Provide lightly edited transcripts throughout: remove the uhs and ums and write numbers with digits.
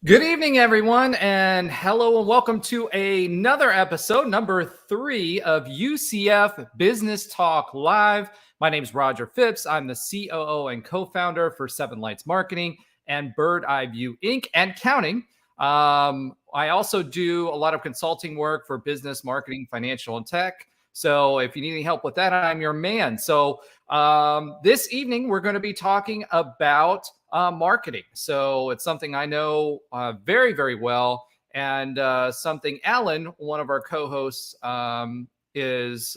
Good evening, everyone, and hello and welcome to another episode, number 3 of UCF Business Talk Live. My name is Roger Phipps. I'm the COO and co-founder for Seven Lights Marketing and Bird Eye View Inc. and counting. I also do a lot of consulting work for business, marketing, financial, and tech. So if you need any help with that, I'm your man. So this evening, we're going to be talking about marketing. So it's something I know very, very well, and something Alan, one of our co-hosts, is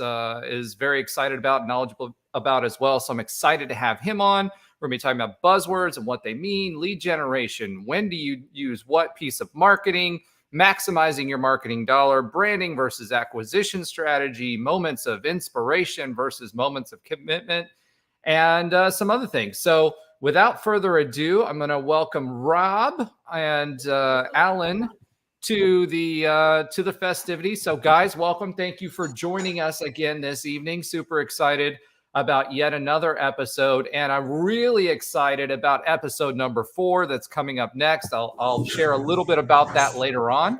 very excited about, knowledgeable about as well. So I'm excited to have him on. We're going to be talking about buzzwords and what they mean, lead generation. When do you use what piece of marketing? Maximizing your marketing dollar, branding versus acquisition strategy, moments of inspiration versus moments of commitment, and some other things. So without further ado, I'm going to welcome Rob and Alan to the festivities. So guys, welcome. Thank you for joining us again this evening. Super excited about yet another episode, and I'm really excited about episode number 4 that's coming up next. I'll share a little bit about that later on,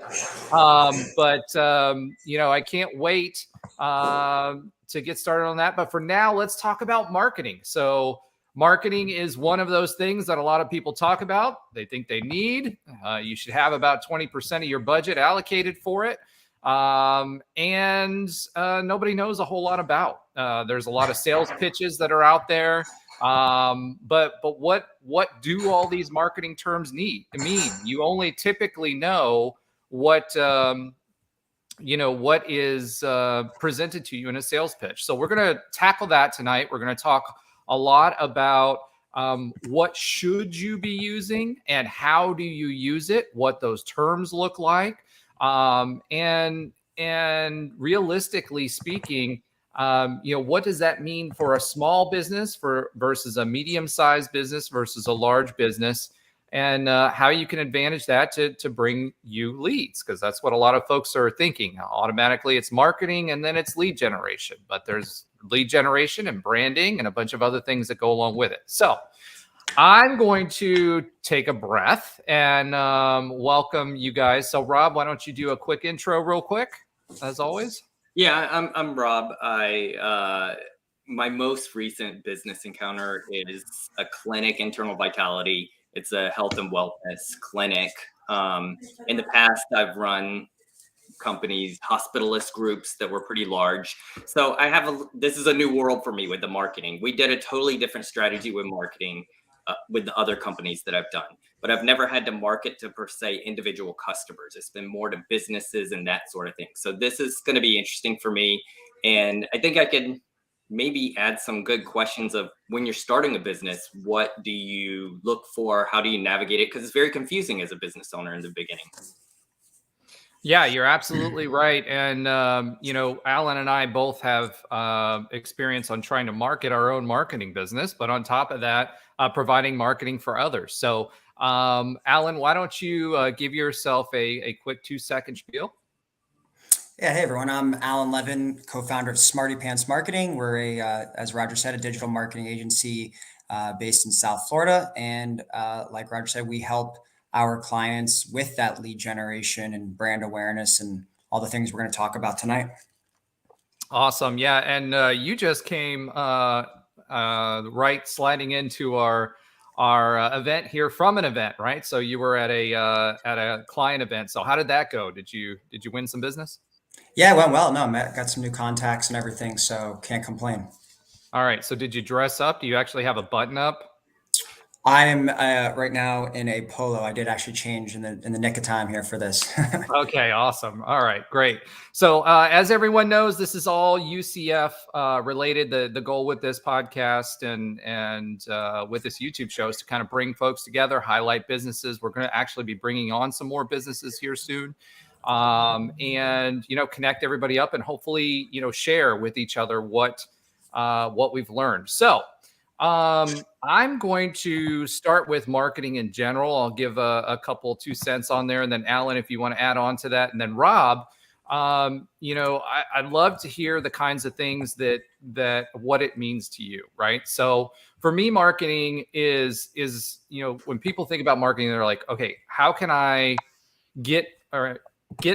but I can't wait to get started on that. But for now, let's talk about marketing. So marketing is one of those things that a lot of people talk about. They think they need. You should have about 20% of your budget allocated for it. And nobody knows a whole lot about. There's a lot of sales pitches that are out there. But what do all these marketing terms mean? You only typically know what what is presented to you in a sales pitch. So we're going to tackle that tonight. We're going to talk a lot about what should you be using and how do you use it, what those terms look like. And realistically speaking, what does that mean for a small business versus a medium-sized business versus a large business, and how you can advantage that to bring you leads, because that's what a lot of folks are thinking. Automatically, it's marketing and then it's lead generation, but there's lead generation and branding and a bunch of other things that go along with it. So I'm going to take a breath and welcome you guys. So Rob, why don't you do a quick intro real quick, as always? Yeah, I'm Rob. My most recent business encounter is a clinic, Internal Vitality. It's a health and wellness clinic. In the past, I've run companies, hospitalist groups that were pretty large. So this is a new world for me with the marketing. We did a totally different strategy with marketing with the other companies that I've done, but I've never had to market to per se individual customers. It's been more to businesses and that sort of thing. So this is going to be interesting for me. And I think I can maybe add some good questions of when you're starting a business, what do you look for? How do you navigate it? Because it's very confusing as a business owner in the beginning. Yeah, you're absolutely right. And, Alan and I both have experience on trying to market our own marketing business, but on top of that, providing marketing for others. So, Alan, why don't you give yourself a quick 2-second spiel? Yeah, hey everyone, I'm Alan Levin, co-founder of Smarty Pants Marketing. We're as Roger said, a digital marketing agency based in South Florida. And like Roger said, we help our clients with that lead generation and brand awareness and all the things we're going to talk about tonight. Awesome. Yeah. And you just came right sliding into our event here from an event, right? So you were at a client event. So how did that go? Did you win some business? Yeah, it went well. No, got some new contacts and everything, so can't complain. All right. So did you dress up? Do you actually have a button up? I'm right now in a polo. I did actually change in the nick of time here for this. Okay, awesome. All right, great. So as everyone knows, this is all UCF related. The goal with this podcast and with this YouTube show is to kind of bring folks together, highlight businesses. We're going to actually be bringing on some more businesses here soon, and connect everybody up and hopefully share with each other what we've learned. So. I'm going to start with marketing in general. I'll give a couple 2 cents on there. And then Alan, if you want to add on to that. And then Rob, I'd love to hear the kinds of things that what it means to you, right? So for me, marketing is when people think about marketing, they're like, okay, how can I get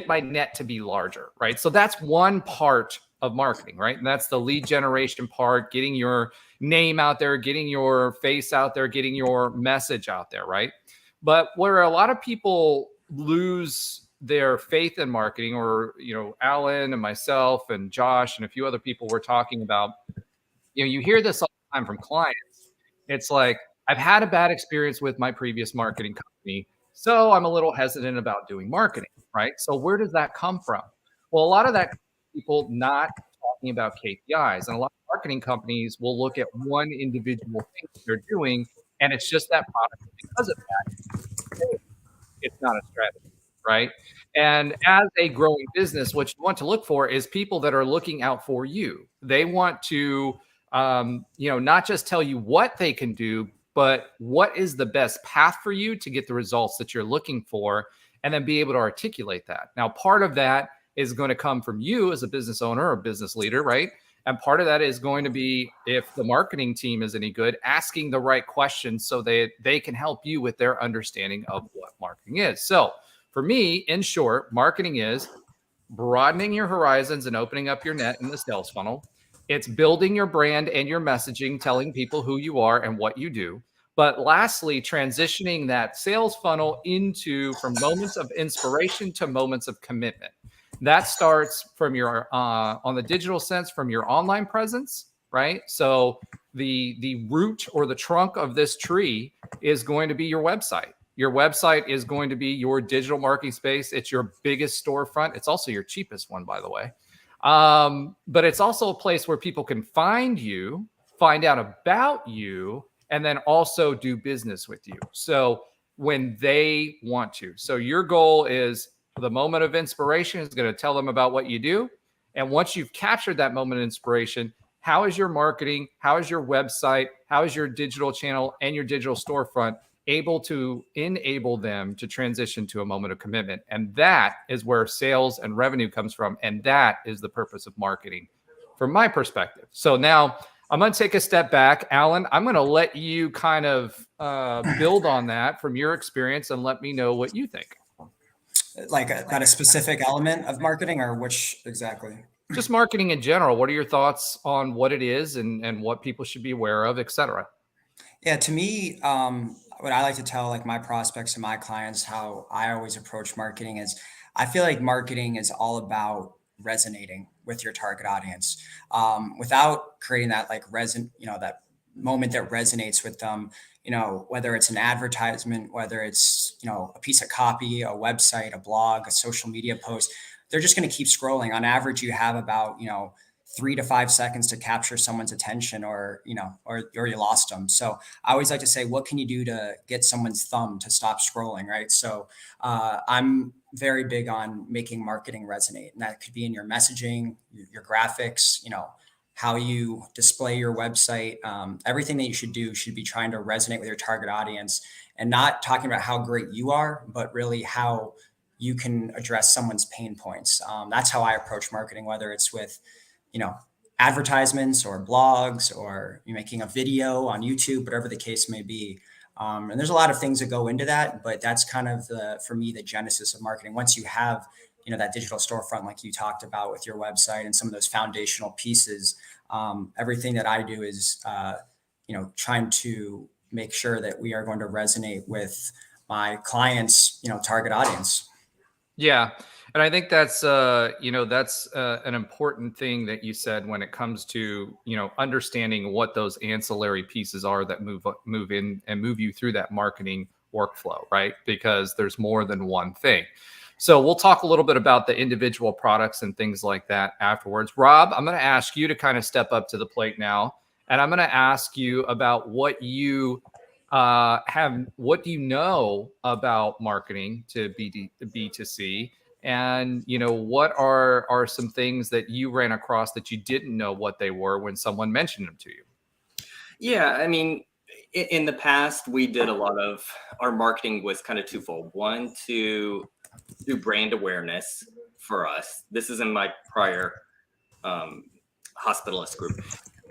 my net to be larger, right? So that's one part of marketing, right? And that's the lead generation part, getting your name out there, getting your face out there, getting your message out there, right? But where a lot of people lose their faith in marketing, or Alan and myself and Josh and a few other people we're talking about, you hear this all the time from clients. It's like, I've had a bad experience with my previous marketing company, so I'm a little hesitant about doing marketing, right? So where does that come from? Well, a lot of that people not talking about KPIs, and a lot of marketing companies will look at one individual thing that they're doing, and it's just that product. Because of that, it's not a strategy, right? And as a growing business, what you want to look for is people that are looking out for you. They want to, not just tell you what they can do, but what is the best path for you to get the results that you're looking for, and then be able to articulate that. Now, part of that is going to come from you as a business owner or business leader, right? And part of that is going to be, if the marketing team is any good, asking the right questions so they can help you with their understanding of what marketing is. So for me, in short, marketing is broadening your horizons and opening up your net in the sales funnel. It's building your brand and your messaging, telling people who you are and what you do. But lastly, transitioning that sales funnel from moments of inspiration to moments of commitment. That starts from your on the digital sense, from your online presence, right? So the root or the trunk of this tree is going to be your website. Your website is going to be your digital marketing space. It's your biggest storefront. It's also your cheapest one, by the way. But it's also a place where people can find you, find out about you, and then also do business with you. So when they want to. So your goal is, the moment of inspiration is going to tell them about what you do. And once you've captured that moment of inspiration, how is your marketing? How is your website? How is your digital channel and your digital storefront able to enable them to transition to a moment of commitment? And that is where sales and revenue comes from. And that is the purpose of marketing from my perspective. So now I'm going to take a step back. Alan, I'm going to let you kind of build on that from your experience and let me know what you think. Like about a specific element of marketing, or which exactly? Just marketing in general. What are your thoughts on what it is and what people should be aware of, et cetera? Yeah, to me, what I like to tell like my prospects and my clients, how I always approach marketing is, I feel like marketing is all about resonating with your target audience, without creating that like that moment that resonates with them. Whether it's an advertisement, whether it's a piece of copy, a website, a blog, a social media post, they're just going to keep scrolling. On average, you have about 3 to 5 seconds to capture someone's attention, or you lost them. So I always like to say, what can you do to get someone's thumb to stop scrolling, right? So I'm very big on making marketing resonate, and that could be in your messaging, your graphics, how you display your website. Everything that you should do should be trying to resonate with your target audience, and not talking about how great you are, but really how you can address someone's pain points. That's how I approach marketing, whether it's with advertisements or blogs, or you're making a video on YouTube, whatever the case may be. And there's a lot of things that go into that, but that's kind of for me, the genesis of marketing. Once you have, that digital storefront, like you talked about with your website and some of those foundational pieces, everything that I do is, trying to make sure that we are going to resonate with my clients, target audience. Yeah. And I think that's an important thing that you said when it comes to, understanding what those ancillary pieces are that move in and move you through that marketing workflow, right? Because there's more than one thing. So we'll talk a little bit about the individual products and things like that afterwards. Rob, I'm going to ask you to kind of step up to the plate now, and I'm going to ask you about what you what do you know about marketing to B2C, and what are some things that you ran across that you didn't know what they were when someone mentioned them to you? Yeah, I mean, in the past, we did a lot of our marketing was kind of twofold. One, to do brand awareness for us. This is in my prior hospitalist group.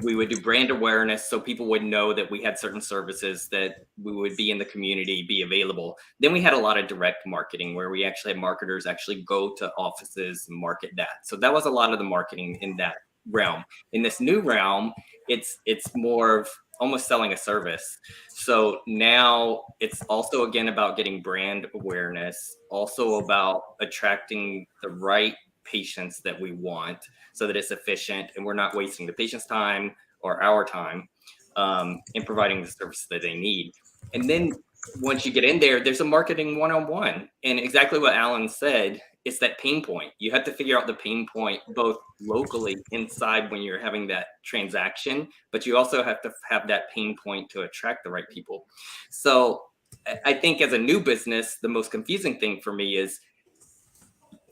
We would do brand awareness so people would know that we had certain services that we would be in the community, be available. Then we had a lot of direct marketing where we actually had marketers actually go to offices and market that. So that was a lot of the marketing in that realm. In this new realm, it's more of almost selling a service. So now it's also again about getting brand awareness, also about attracting the right patients that we want so that it's efficient and we're not wasting the patient's time or our time in providing the service that they need. And then once you get in there, there's a marketing one-on-one. And exactly what Alan said, it's that pain point. You have to figure out the pain point both locally inside when you're having that transaction, but you also have to have that pain point to attract the right people. So I think as a new business, the most confusing thing for me is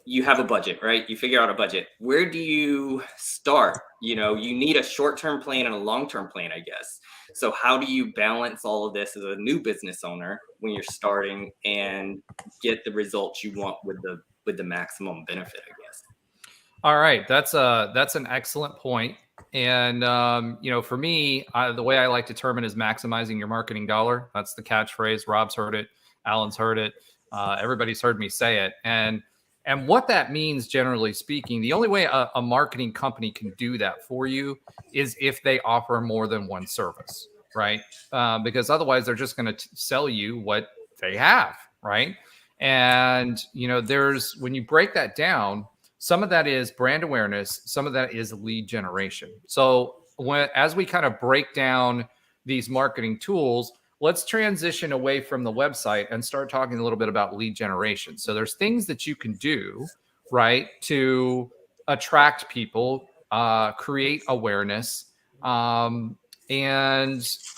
you have a budget, right? You figure out a budget. Where do you start? You need a short-term plan and a long-term plan, I guess. So how do you balance all of this as a new business owner when you're starting and get the results you want with the maximum benefit, I guess? All right, that's an excellent point. And for me, the way I like to term it is maximizing your marketing dollar. That's the catchphrase. Rob's heard it, Alan's heard it, everybody's heard me say it. And what that means, generally speaking, the only way a marketing company can do that for you is if they offer more than one service, right? Because otherwise, they're just going to sell you what they have, right? And when you break that down, some of that is brand awareness, some of that is lead generation. So as we kind of break down these marketing tools, let's transition away from the website and start talking a little bit about lead generation. So there's things that you can do, right, to attract people, create awareness. And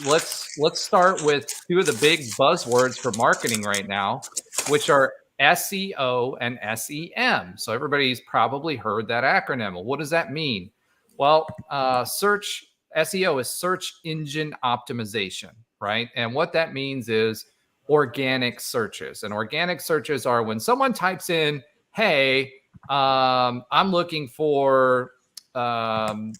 let's start with two of the big buzzwords for marketing right now, which are SEO and SEM. So everybody's probably heard that acronym. Well, what does that mean? Well, SEO is search engine optimization, right? And what that means is organic searches. And organic searches are when someone types in, hey, I'm looking for, some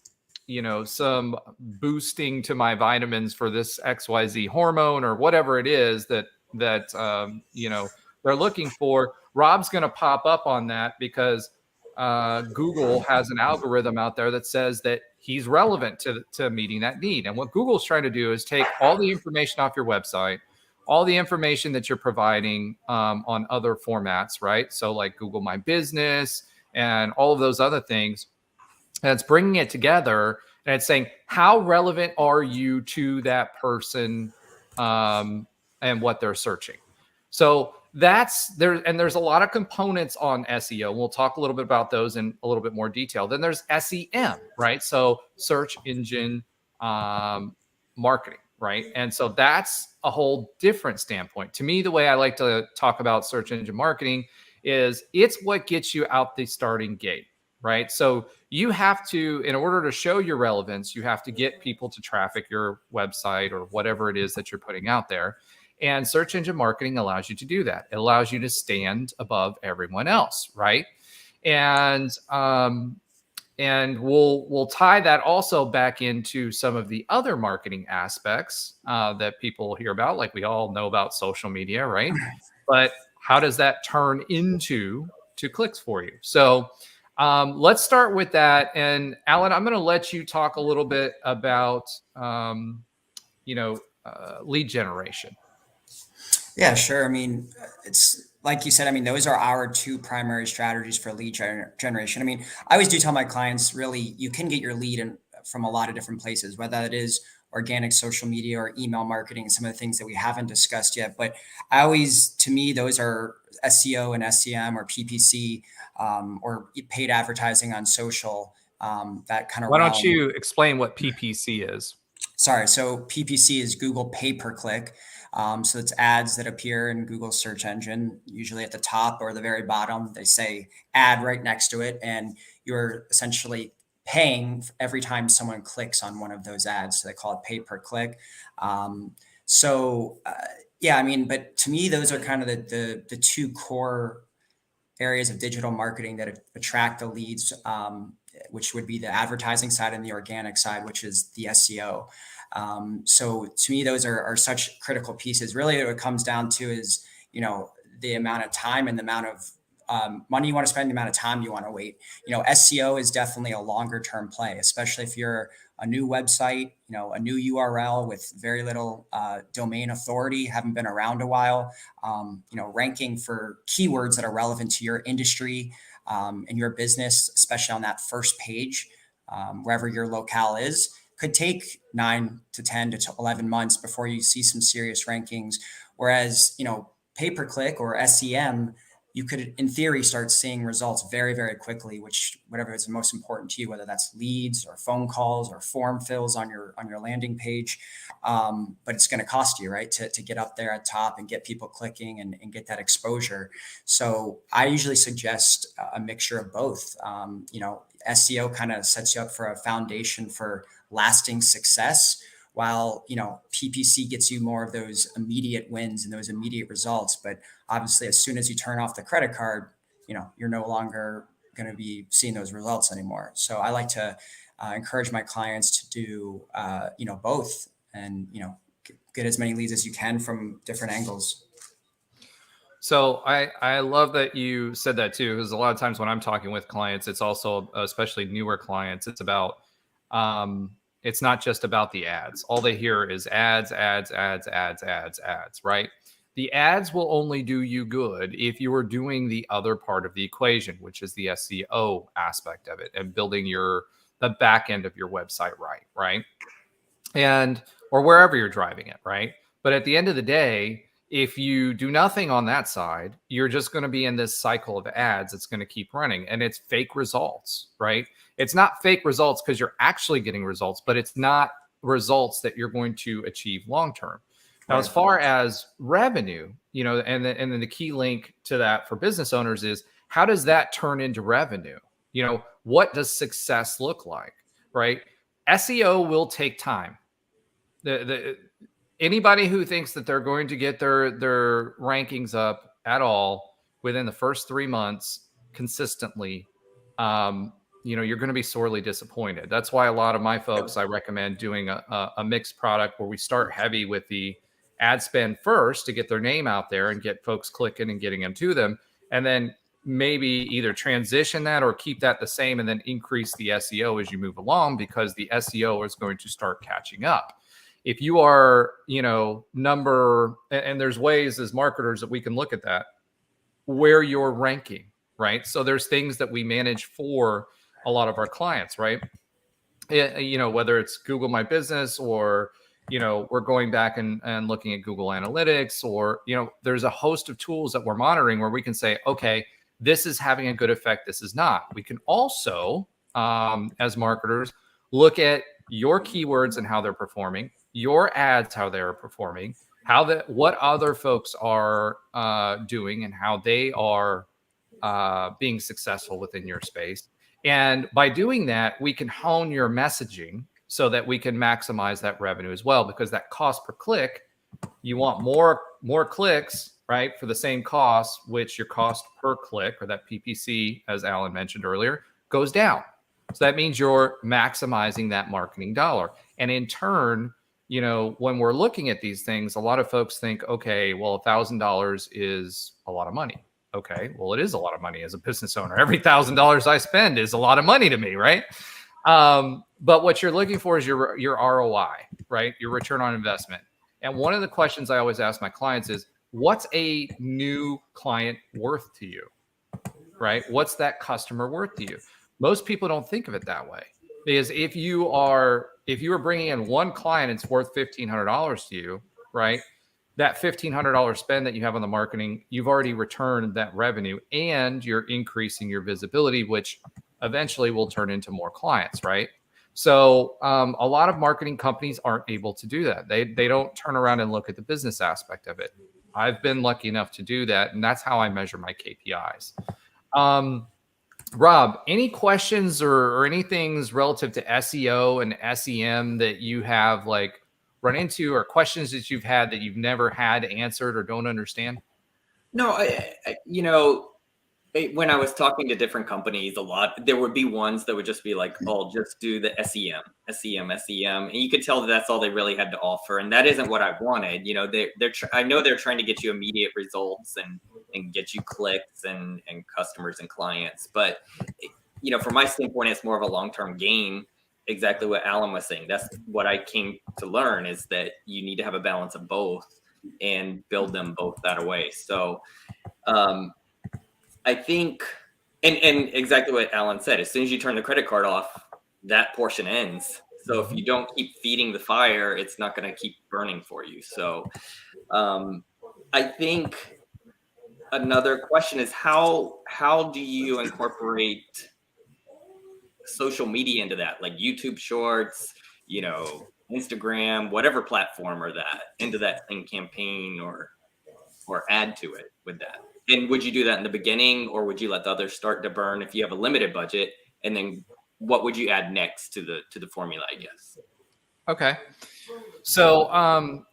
boosting to my vitamins for this XYZ hormone or whatever it is that they're looking for. Rob's going to pop up on that because Google has an algorithm out there that says that he's relevant to meeting that need. And what Google's trying to do is take all the information off your website, all the information that you're providing on other formats, right? So like Google My Business and all of those other things. And it's bringing it together and it's saying, how relevant are you to that person and what they're searching? So there's a lot of components on SEO. We'll talk a little bit about those in a little bit more detail. Then there's SEM, right? So search engine marketing, right? And so that's a whole different standpoint. To me, the way I like to talk about search engine marketing is it's what gets you out the starting gate, right? So you have to, in order to show your relevance, you have to get people to traffic your website or whatever it is that you're putting out there. And search engine marketing allows you to do that. It allows you to stand above everyone else, right? And we'll tie that also back into some of the other marketing aspects that people hear about, like we all know about social media, right? But how does that turn into clicks for you? So let's start with that. And Alan, I'm going to let you talk a little bit about lead generation. Yeah, sure. I mean, it's like you said, I mean, those are our two primary strategies for lead generation. I mean, I always do tell my clients, really, you can get your lead from a lot of different places, whether it is organic social media or email marketing, some of the things that we haven't discussed yet. But to me, those are SEO and SEM or PPC or paid advertising on social, that kind of Why realm. don't you explain what PPC is? Sorry. So PPC is Google pay per click. So it's ads that appear in Google's search engine, usually at the top or the very bottom. They say ad right next to it, and you're essentially paying every time someone clicks on one of those ads. So they call it pay per click. Yeah, I mean, but to me, those are kind of the two core areas of digital marketing that attract the leads, which would be the advertising side and the organic side, which is the SEO. So to me, those are such critical pieces. Really, what it comes down to is, the amount of time and the amount of money you want to spend, the amount of time you want to wait. SEO is definitely a longer term play, especially if you're a new website, a new URL with very little domain authority, haven't been around a while. Ranking for keywords that are relevant to your industry and your business, especially on that first page, wherever your locale is, could take 9 to 10 to 11 months before you see some serious rankings. Whereas, pay-per-click or SEM, you could, in theory, start seeing results very, very quickly, which whatever is most important to you, whether that's leads or phone calls or form fills on your landing page. But it's going to cost you, right, to get up there at top and get people clicking and get that exposure. So I usually suggest a mixture of both. SEO kind of sets you up for a foundation for lasting success, while PPC gets you more of those immediate wins and those immediate results. But obviously, as soon as you turn off the credit card, you're no longer going to be seeing those results anymore. So I like to encourage my clients to do both, and get as many leads as you can from different angles. So I love that you said that too, because a lot of times when I'm talking with clients, it's also, especially newer clients, it's about it's not just about the ads. All they hear is ads, right? The ads will only do you good if you are doing the other part of the equation, which is the SEO aspect of it and building the back end of your website right? And or wherever you're driving it, right? But at the end of the day, if you do nothing on that side, you're just going to be in this cycle of ads. It's going to keep running, and it's fake results, right? It's not fake results because you're actually getting results, but it's not results that you're going to achieve long term. Now, as far as revenue, and then the key link to that for business owners is, how does that turn into revenue? What does success look like, right? SEO will take time. Anybody who thinks that they're going to get their rankings up at all within the first 3 months consistently, you're going to be sorely disappointed. That's why a lot of my folks, I recommend doing a mixed product where we start heavy with the ad spend first to get their name out there and get folks clicking and getting them to them. And then maybe either transition that or keep that the same and then increase the SEO as you move along, because the SEO is going to start catching up. If you are, and there's ways as marketers that we can look at that, where you're ranking, right? So there's things that we manage for a lot of our clients, right? Whether it's Google My Business or, we're going back and looking at Google Analytics, or, there's a host of tools that we're monitoring where we can say, okay, this is having a good effect, this is not. We can also, as marketers, look at your keywords and how they're performing, your ads, how they're performing, what other folks are doing and how they are being successful within your space. And by doing that, we can hone your messaging so that we can maximize that revenue as well, because that cost per click, you want more clicks, right, for the same cost, which your cost per click, or that PPC, as Alan mentioned earlier, goes down. So that means you're maximizing that marketing dollar. And in turn, when we're looking at these things, a lot of folks think, okay, well, $1,000 is a lot of money. Okay, well, it is a lot of money as a business owner. Every $1,000 I spend is a lot of money to me, right? But what you're looking for is your ROI, right? Your return on investment. And one of the questions I always ask my clients is, what's a new client worth to you, right? What's that customer worth to you? Most people don't think of it that way, because if you are bringing in one client, it's worth $1,500 to you, right? That $1,500 spend that you have on the marketing, you've already returned that revenue, and you're increasing your visibility, which eventually will turn into more clients, right? So a lot of marketing companies aren't able to do that. They don't turn around and look at the business aspect of it. I've been lucky enough to do that, and that's how I measure my KPIs. Rob, any questions or anything relative to SEO and SEM that you have run into, or questions that you've had that you've never had answered or don't understand? No, when I was talking to different companies, there would be ones that would just be like, "Oh, just do the SEM," and you could tell that that's all they really had to offer, and that isn't what I wanted. I know they're trying to get you immediate results and get you clicks and customers and clients, but from my standpoint, it's more of a long-term gain. Exactly what Alan was saying. That's what I came to learn, is that you need to have a balance of both and build them both that way. So I think, and exactly what Alan said, as soon as you turn the credit card off, that portion ends. So if you don't keep feeding the fire, it's not going to keep burning for you. So I think another question is how do you incorporate social media into that, like YouTube Shorts, Instagram, whatever platform, or that into that same campaign, or add to it with that? And would you do that in the beginning, or would you let the others start to burn if you have a limited budget? And then what would you add next to the formula, I guess? Okay. So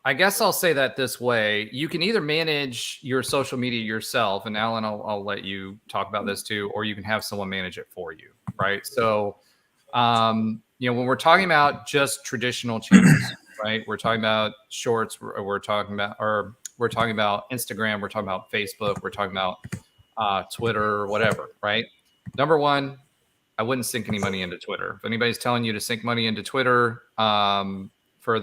I guess I'll say that this way. You can either manage your social media yourself, and Alan, I'll let you talk about this too, or you can have someone manage it for you, right? So, when we're talking about just traditional channels, right? We're talking about shorts, we're talking about Instagram, we're talking about Facebook, we're talking about Twitter, whatever, right? Number one, I wouldn't sink any money into Twitter. If anybody's telling you to sink money into Twitter for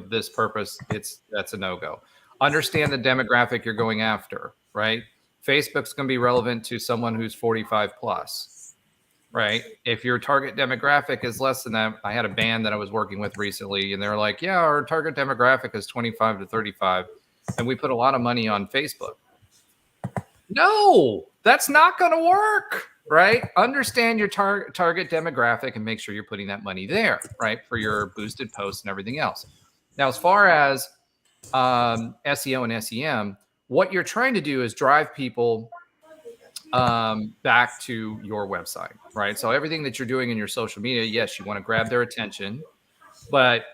this purpose, that's a no-go. Understand the demographic you're going after, right? Facebook's going to be relevant to someone who's 45 plus, right? If your target demographic is less than that, I had a band that I was working with recently, and they're like, yeah, our target demographic is 25 to 35, and we put a lot of money on Facebook. No, that's not going to work, right? Understand your target demographic and make sure you're putting that money there, right, for your boosted posts and everything else. Now, as far as SEO and SEM, what you're trying to do is drive people back to your website, right? So everything that you're doing in your social media, yes, you want to grab their attention. But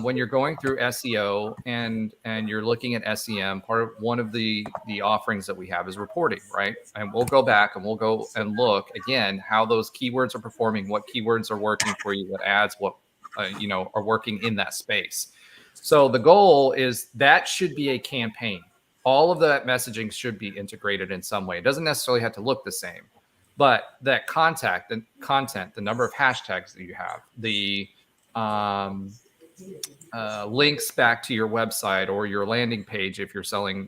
when you're going through SEO and you're looking at SEM, one of the offerings that we have is reporting, right? And we'll go back and we'll go and look again how those keywords are performing, what keywords are working for you, what ads, what are working in that space. So the goal is that should be a campaign. All of that messaging should be integrated in some way. It doesn't necessarily have to look the same, but that content, the number of hashtags that you have, the links back to your website or your landing page if you're selling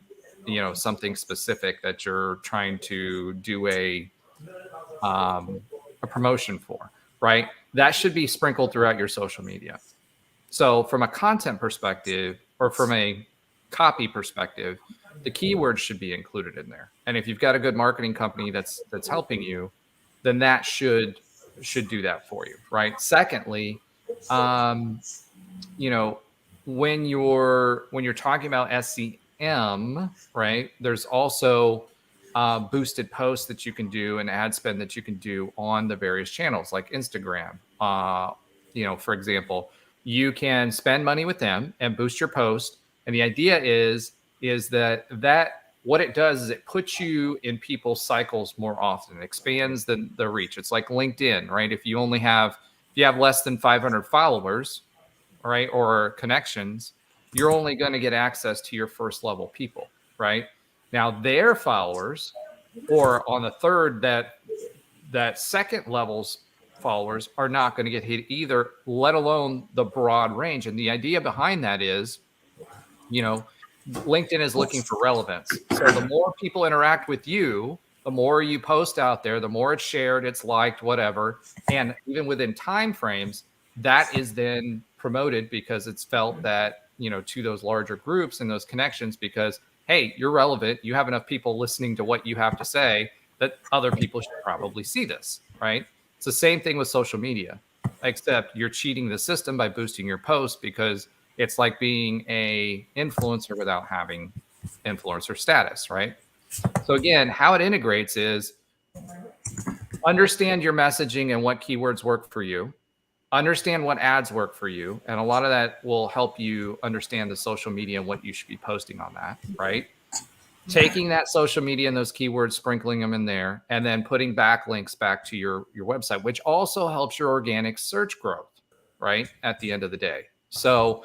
something specific that you're trying to do a promotion for, right? That should be sprinkled throughout your social media. So from a content perspective or from a copy perspective, the keywords should be included in there. And if you've got a good marketing company that's helping you, then that should do that for you, right? Secondly, when you're talking about SEM, right, there's also boosted posts that you can do and ad spend that you can do on the various channels like Instagram. For example, you can spend money with them and boost your post. And the idea is that what it does is it puts you in people's cycles more often. It expands the reach. It's like LinkedIn, right? If you have less than 500 followers, right, or connections, you're only going to get access to your first level people, right? Now their followers, or on the third, that second level's followers are not going to get hit either, let alone the broad range. And the idea behind that is, LinkedIn is looking for relevance. So the more people interact with you, the more you post out there, the more it's shared, it's liked, whatever. And even within time frames, that is then promoted because it's felt that, to those larger groups and those connections, because, hey, you're relevant. You have enough people listening to what you have to say that other people should probably see this, right? It's the same thing with social media, except you're cheating the system by boosting your post because it's like being a influencer without having influencer status, right? So again, how it integrates is understand your messaging and what keywords work for you. Understand what ads work for you. And a lot of that will help you understand the social media and what you should be posting on that, right? taking that social media and those keywords, sprinkling them in there, and then putting backlinks back to your website, which also helps your organic search growth, right? At the end of the day. So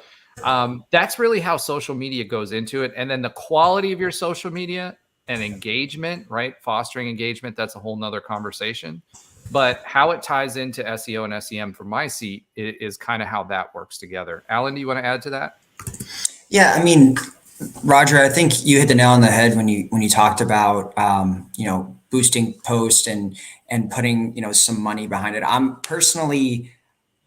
that's really how social media goes into it. And then the quality of your social media and engagement, right? Fostering engagement, that's a whole nother conversation. But how it ties into SEO and SEM from my seat is kind of how that works together. Alan, do you want to add to that? Yeah, I mean, Roger, I think you hit the nail on the head when you talked about boosting post and putting some money behind it. I'm personally,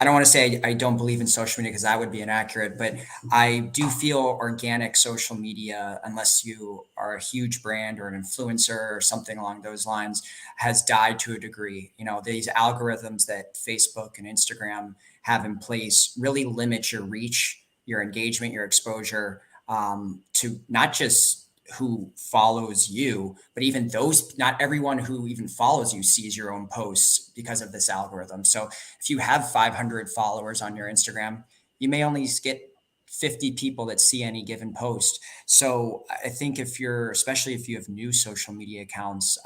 I don't want to say I don't believe in social media because that would be inaccurate, but I do feel organic social media, unless you are a huge brand or an influencer or something along those lines, has died to a degree. These algorithms that Facebook and Instagram have in place really limit your reach, your engagement, your exposure, to not just who follows you, but even not everyone who even follows you sees your own posts because of this algorithm. So if you have 500 followers on your Instagram, you may only get 50 people that see any given post. So I think especially if you have new social media accounts,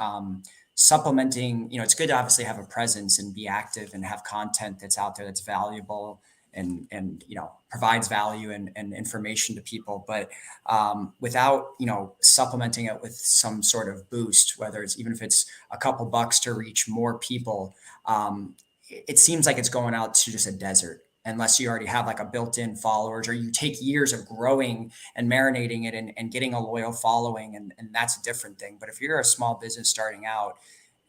supplementing, it's good to obviously have a presence and be active and have content that's out there that's valuable and provides value and information to people, but without supplementing it with some sort of boost, whether it's even if it's a couple bucks to reach more people, it seems like it's going out to just a desert unless you already have like a built-in followers, or you take years of growing and marinating it and getting a loyal following, and that's a different thing. But if you're a small business starting out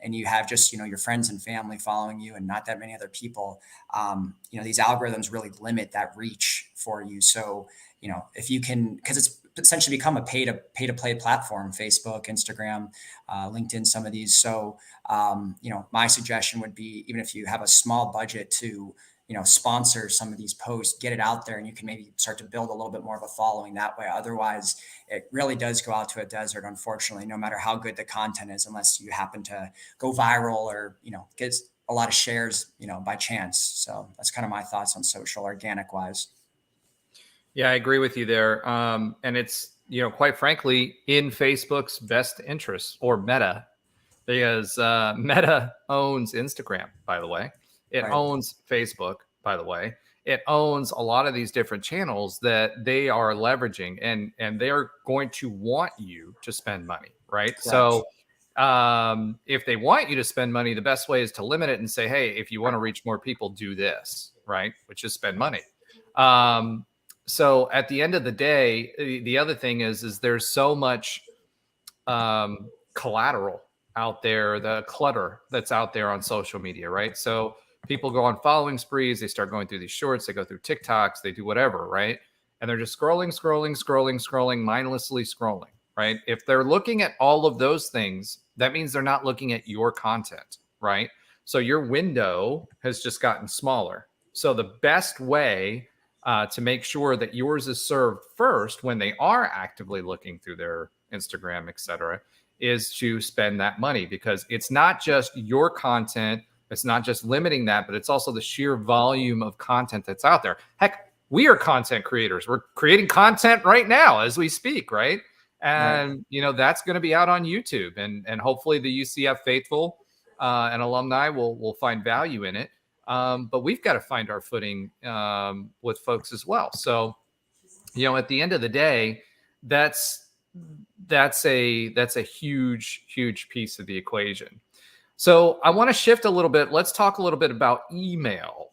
and you have just your friends and family following you and not that many other people, these algorithms really limit that reach for you. So if you can, because it's essentially become a pay to play platform, Facebook, Instagram, LinkedIn, some of these. So my suggestion would be, even if you have a small budget, to sponsor some of these posts, get it out there, and you can maybe start to build a little bit more of a following that way. Otherwise, it really does go out to a desert, unfortunately, no matter how good the content is, unless you happen to go viral or, get a lot of shares, by chance. So that's kind of my thoughts on social, organic wise. Yeah, I agree with you there. And it's, quite frankly, in Facebook's best interest, or Meta, because Meta owns Instagram, by the way. It Right. owns Facebook, by the way. It owns a lot of these different channels that they are leveraging, and they're going to want you to spend money, right? Correct. So if they want you to spend money, the best way is to limit it and say, hey, if you want to reach more people, do this, right? Which is spend money. So at the end of the day, the other thing is there's so much collateral out there, the clutter that's out there on social media, right? So people go on following sprees, they start going through these shorts, they go through TikToks, they do whatever, right? And they're just scrolling, mindlessly scrolling, right? If they're looking at all of those things, that means they're not looking at your content, right? So your window has just gotten smaller. So the best way to make sure that yours is served first when they are actively looking through their Instagram, et cetera, is to spend that money, because it's not just your content. It's not just limiting that, but it's also the sheer volume of content that's out there. Heck, we are content creators. We're creating content right now as we speak, right? And, that's going to be out on YouTube, and hopefully the UCF faithful and alumni will find value in it. But we've got to find our footing with folks as well. So, at the end of the day, that's a huge piece of the equation. So I want to shift a little bit. Let's talk a little bit about email.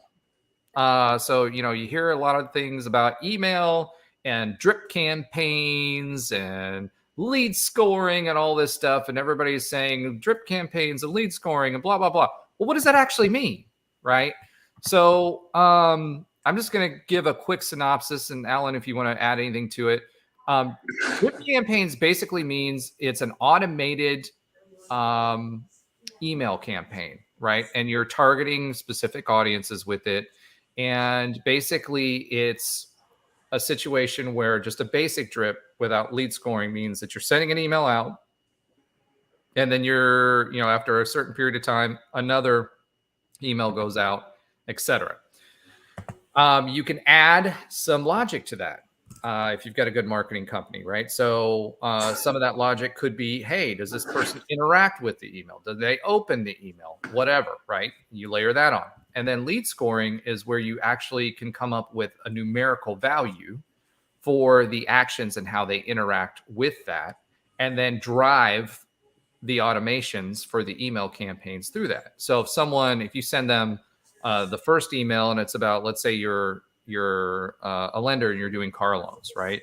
So you hear a lot of things about email and drip campaigns and lead scoring and all this stuff, and everybody's saying drip campaigns and lead scoring and blah blah blah. Well, what does that actually mean, right? So I'm just going to give a quick synopsis, and Alan, if you want to add anything to it. Drip campaigns basically means it's an automated email campaign, right? And you're targeting specific audiences with it. And basically, it's a situation where just a basic drip without lead scoring means that you're sending an email out, and then you're, after a certain period of time, another email goes out, etc. You can add some logic to that. if you've got a good marketing company, right? So some of that logic could be, hey, does this person interact with the email? Do they open the email? Whatever, right? You layer that on. And then lead scoring is where you actually can come up with a numerical value for the actions and how they interact with that, and then drive the automations for the email campaigns through that. So if you send them the first email and it's about, let's say you're a lender and you're doing car loans, right?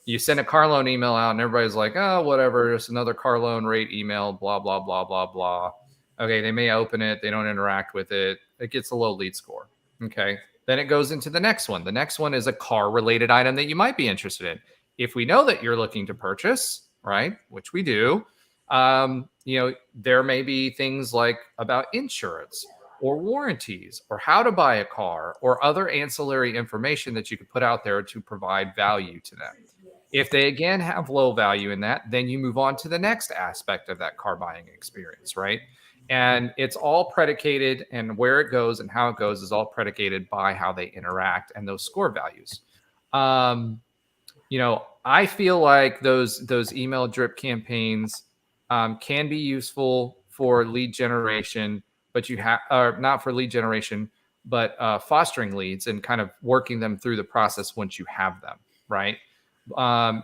You send a car loan email out and everybody's like, oh, whatever, it's another car loan rate email, blah, blah, blah, blah, blah. Okay, they may open it, they don't interact with it. It gets a low lead score. Okay. Then it goes into the next one. The next one is a car related item that you might be interested in. If we know that you're looking to purchase, right, which we do, there may be things like about insurance or warranties or how to buy a car or other ancillary information that you could put out there to provide value to them. If they again have low value in that, then you move on to the next aspect of that car buying experience, right? And it's all predicated, and where it goes and how it goes is all predicated by how they interact and those score values. I feel like those email drip campaigns can be useful for lead generation, but not for lead generation, but fostering leads and kind of working them through the process once you have them, right?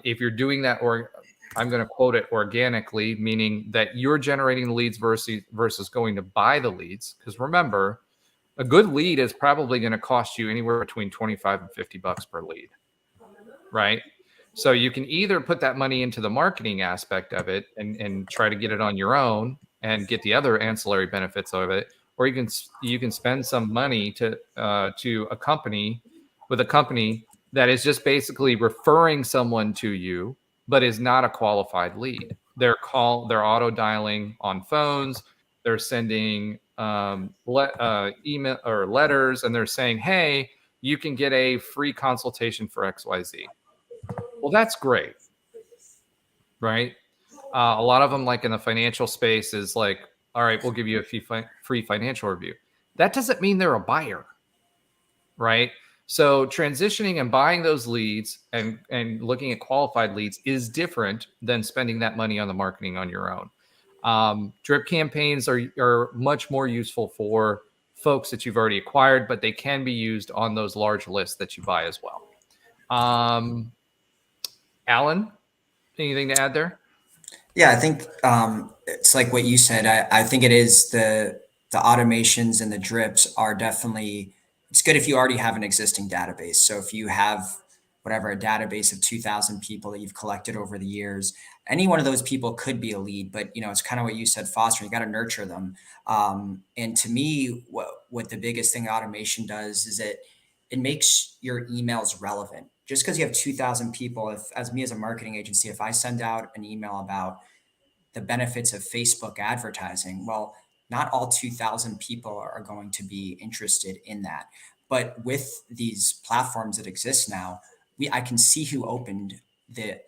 If you're doing that, or I'm going to quote it organically, meaning that you're generating the leads versus going to buy the leads. Because remember, a good lead is probably going to cost you anywhere between 25 and 50 bucks per lead, right? So you can either put that money into the marketing aspect of it and try to get it on your own and get the other ancillary benefits of it, or you can spend some money to a company that is just basically referring someone to you, but is not a qualified lead. They're auto dialing on phones. They're sending email or letters, and they're saying, "Hey, you can get a free consultation for XYZ." Well, that's great, right? A lot of them, like in the financial space, is like, "All right, we'll give you a free financial review." That doesn't mean they're a buyer, right? So transitioning and buying those leads and looking at qualified leads is different than spending that money on the marketing on your own. Drip campaigns are much more useful for folks that you've already acquired, but they can be used on those large lists that you buy as well. Alan, anything to add there? Yeah, I think it's like what you said. I think it is the automations and the drips are definitely, it's good if you already have an existing database. So if you have whatever, a database of 2,000 people that you've collected over the years, any one of those people could be a lead, but it's kind of what you said, Foster, you got to nurture them. And to me, what the biggest thing automation does is it makes your emails relevant. Just because you have 2,000 people, as a marketing agency, if I send out an email about the benefits of Facebook advertising, well, not all 2,000 people are going to be interested in that. But with these platforms that exist now, I can see who opened the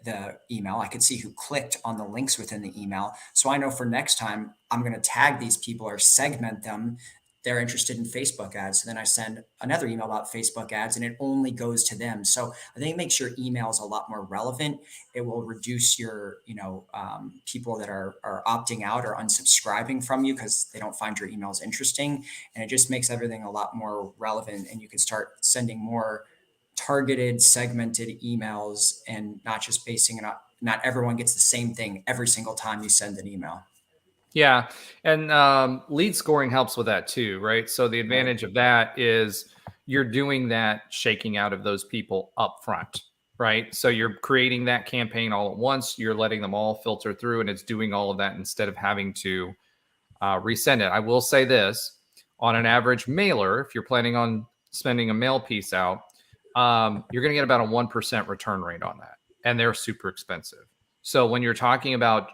email. I could see who clicked on the links within the email. So I know for next time, I'm going to tag these people or segment them. They're interested in Facebook ads. So then I send another email about Facebook ads and it only goes to them. So I think it makes your emails a lot more relevant. It will reduce your, people that are opting out or unsubscribing from you because they don't find your emails interesting. And it just makes everything a lot more relevant. And you can start sending more targeted, segmented emails and not just basing it on, not everyone gets the same thing every single time you send an email. Yeah. And lead scoring helps with that too, right? So the advantage of that is you're doing that shaking out of those people up front, right? So you're creating that campaign all at once. You're letting them all filter through and it's doing all of that instead of having to resend it. I will say this, on an average mailer, if you're planning on sending a mail piece out, you're going to get about a 1% return rate on that. And they're super expensive. So when you're talking about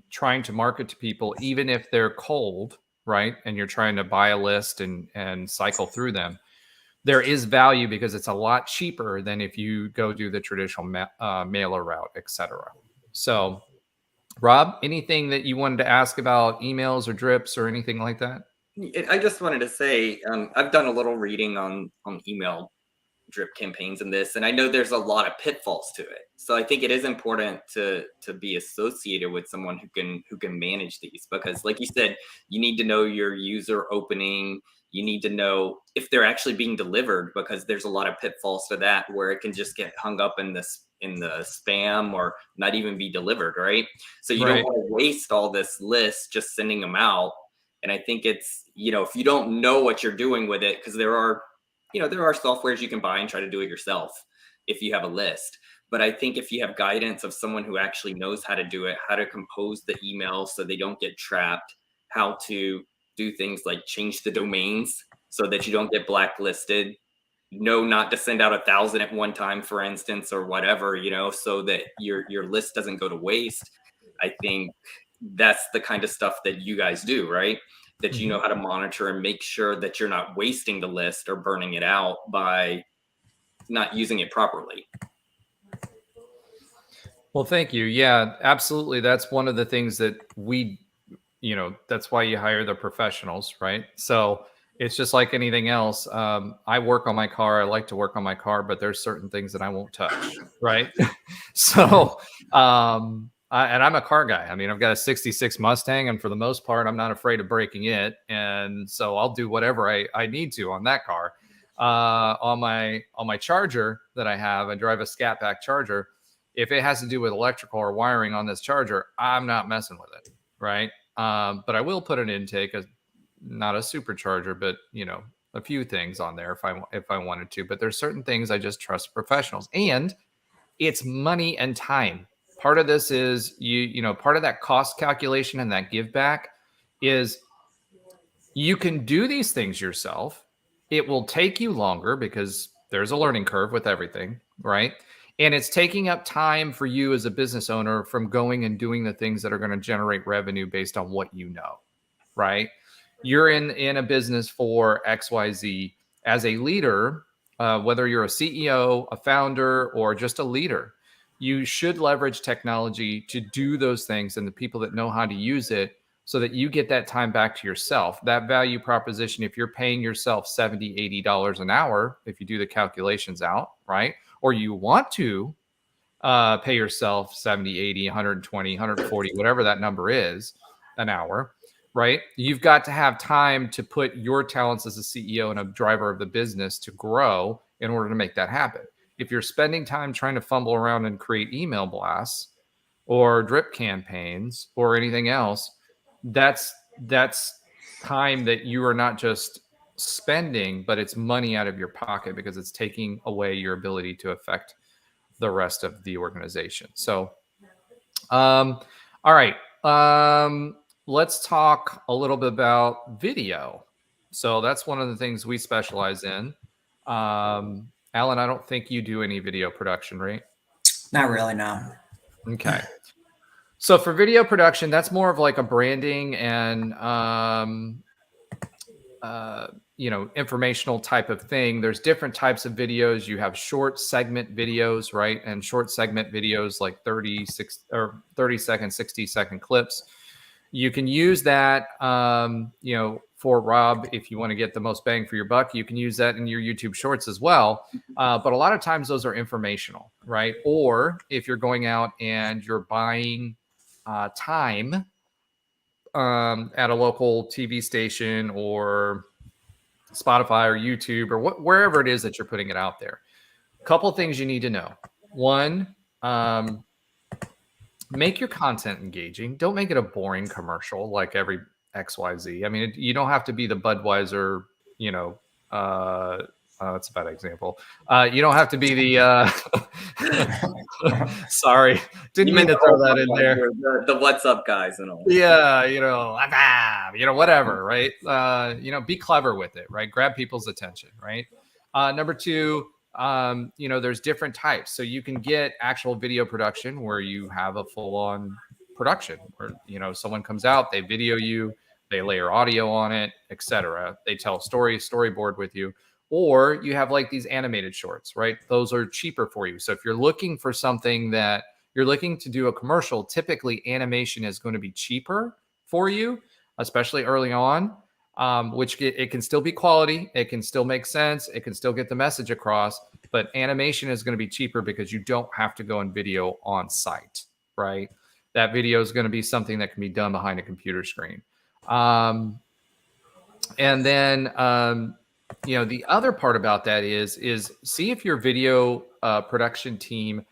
trying to market to people, even if they're cold, right? And you're trying to buy a list and cycle through them, there is value because it's a lot cheaper than if you go do the traditional mailer route, et cetera. So Rob, anything that you wanted to ask about emails or drips or anything like that? I just wanted to say, I've done a little reading on email drip campaigns and this, and I know there's a lot of pitfalls to it. So I think it is important to be associated with someone who can manage these, because like you said, you need to know your user opening. You need to know if they're actually being delivered, because there's a lot of pitfalls to that where it can just get hung up in the spam or not even be delivered, right? So you don't want to waste all this list just sending them out. And I think it's, if you don't know what you're doing with it, because there are softwares you can buy and try to do it yourself if you have a list. But I think if you have guidance of someone who actually knows how to do it, how to compose the emails so they don't get trapped, how to do things like change the domains so that you don't get blacklisted, know not to send out 1,000 at one time, for instance, or whatever, so that your list doesn't go to waste. I think that's the kind of stuff that you guys do, right? That you know how to monitor and make sure that you're not wasting the list or burning it out by not using it properly. Well, thank you. Yeah, absolutely. That's one of the things that that's why you hire the professionals, right? So it's just like anything else. I work on my car. I like to work on my car, but there's certain things that I won't touch, right? So, and I'm a car guy. I mean, I've got a 66 Mustang, and for the most part, I'm not afraid of breaking it. And so I'll do whatever I need to on that car. On my Charger that I have, I drive a Scat Pack Charger. If it has to do with electrical or wiring on this Charger, I'm not messing with it, right? But I will put an intake, not a supercharger, but a few things on there if I wanted to. But there's certain things I just trust professionals, and it's money and time. Part of this is part of that cost calculation and that give back is you can do these things yourself. It will take you longer because there's a learning curve with everything, right? And it's taking up time for you as a business owner from going and doing the things that are going to generate revenue based on what you know, right? You're in a business for XYZ. As a leader, whether you're a CEO, a founder, or just a leader, you should leverage technology to do those things and the people that know how to use it so that you get that time back to yourself. That value proposition, if you're paying yourself $70, $80 an hour, if you do the calculations out, right? Or you want to pay yourself 70, 80, 120, 140, whatever that number is an hour, right? You've got to have time to put your talents as a CEO and a driver of the business to grow in order to make that happen. If you're spending time trying to fumble around and create email blasts or drip campaigns or anything else, that's time that you are not just spending, but it's money out of your pocket because it's taking away your ability to affect the rest of the organization. So, all right. Let's talk a little bit about video. So that's one of the things we specialize in. Alan, I don't think you do any video production, right? Not really, no. Okay. So for video production, that's more of like a branding and informational type of thing. There's different types of videos. You have short segment videos, right? And short segment videos like 30 second, 60-second clips. You can use that, for Rob, if you want to get the most bang for your buck, you can use that in your YouTube shorts as well. But a lot of times those are informational, right? Or if you're going out and you're buying time at a local TV station or Spotify or YouTube or wherever it is that you're putting it out there. A couple of things you need to know. One, make your content engaging. Don't make it a boring commercial like every XYZ. I mean, you don't have to be the Budweiser, that's a bad example. You don't have to be the, sorry, didn't mean to throw that in there. The what's up guys and all. Yeah, whatever, right? Be clever with it, right? Grab people's attention, right? Number two, there's different types. So you can get actual video production where you have a full-on production where, someone comes out, they video you, they layer audio on it, etc. They tell storyboard with you. Or you have like these animated shorts, right? Those are cheaper for you. So if you're looking for something that you're looking to do a commercial, typically animation is going to be cheaper for you, especially early on, which it can still be quality. It can still make sense. It can still get the message across, but animation is going to be cheaper because you don't have to go in video on site, right? That video is going to be something that can be done behind a computer screen. And then, the other part about that is see if your video production team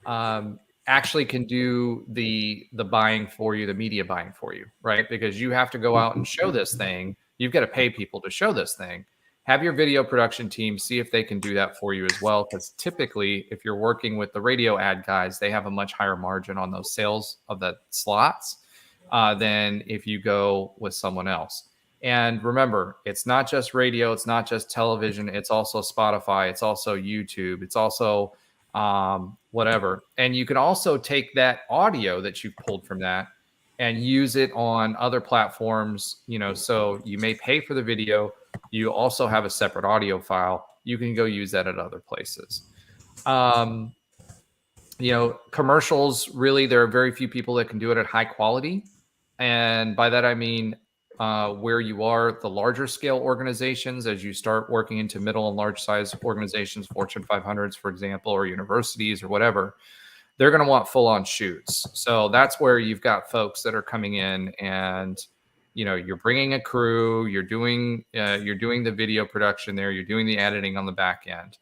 actually can do the buying for you, the media buying for you, right? Because you have to go out and show this thing. You've got to pay people to show this thing. Have your video production team see if they can do that for you as well. Because typically, if you're working with the radio ad guys, they have a much higher margin on those sales of the slots than if you go with someone else. And remember, it's not just radio, it's not just television, it's also Spotify, it's also YouTube, it's also whatever. And you can also take that audio that you've pulled from that and use it on other platforms, so you may pay for the video. You also have a separate audio file. You can go use that at other places. Commercials, really, there are very few people that can do it at high quality. And by that, I mean, where you are, the larger scale organizations, as you start working into middle and large size organizations, Fortune 500s, for example, or universities or whatever, they're going to want full on shoots. So that's where you've got folks that are coming in and, you're bringing a crew, you're doing the video production there, you're doing the editing on the back end.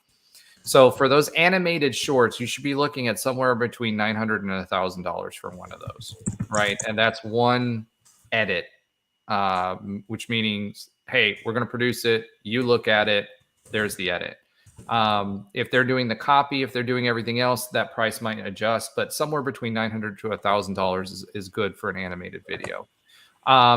So for those animated shorts, you should be looking at somewhere between $900 and $1,000 for one of those, right? And that's one edit. Which means, hey, we're going to produce it. You look at it. There's the edit. If they're doing the copy, if they're doing everything else, that price might adjust, but somewhere between $900 to $1,000 is good for an animated video.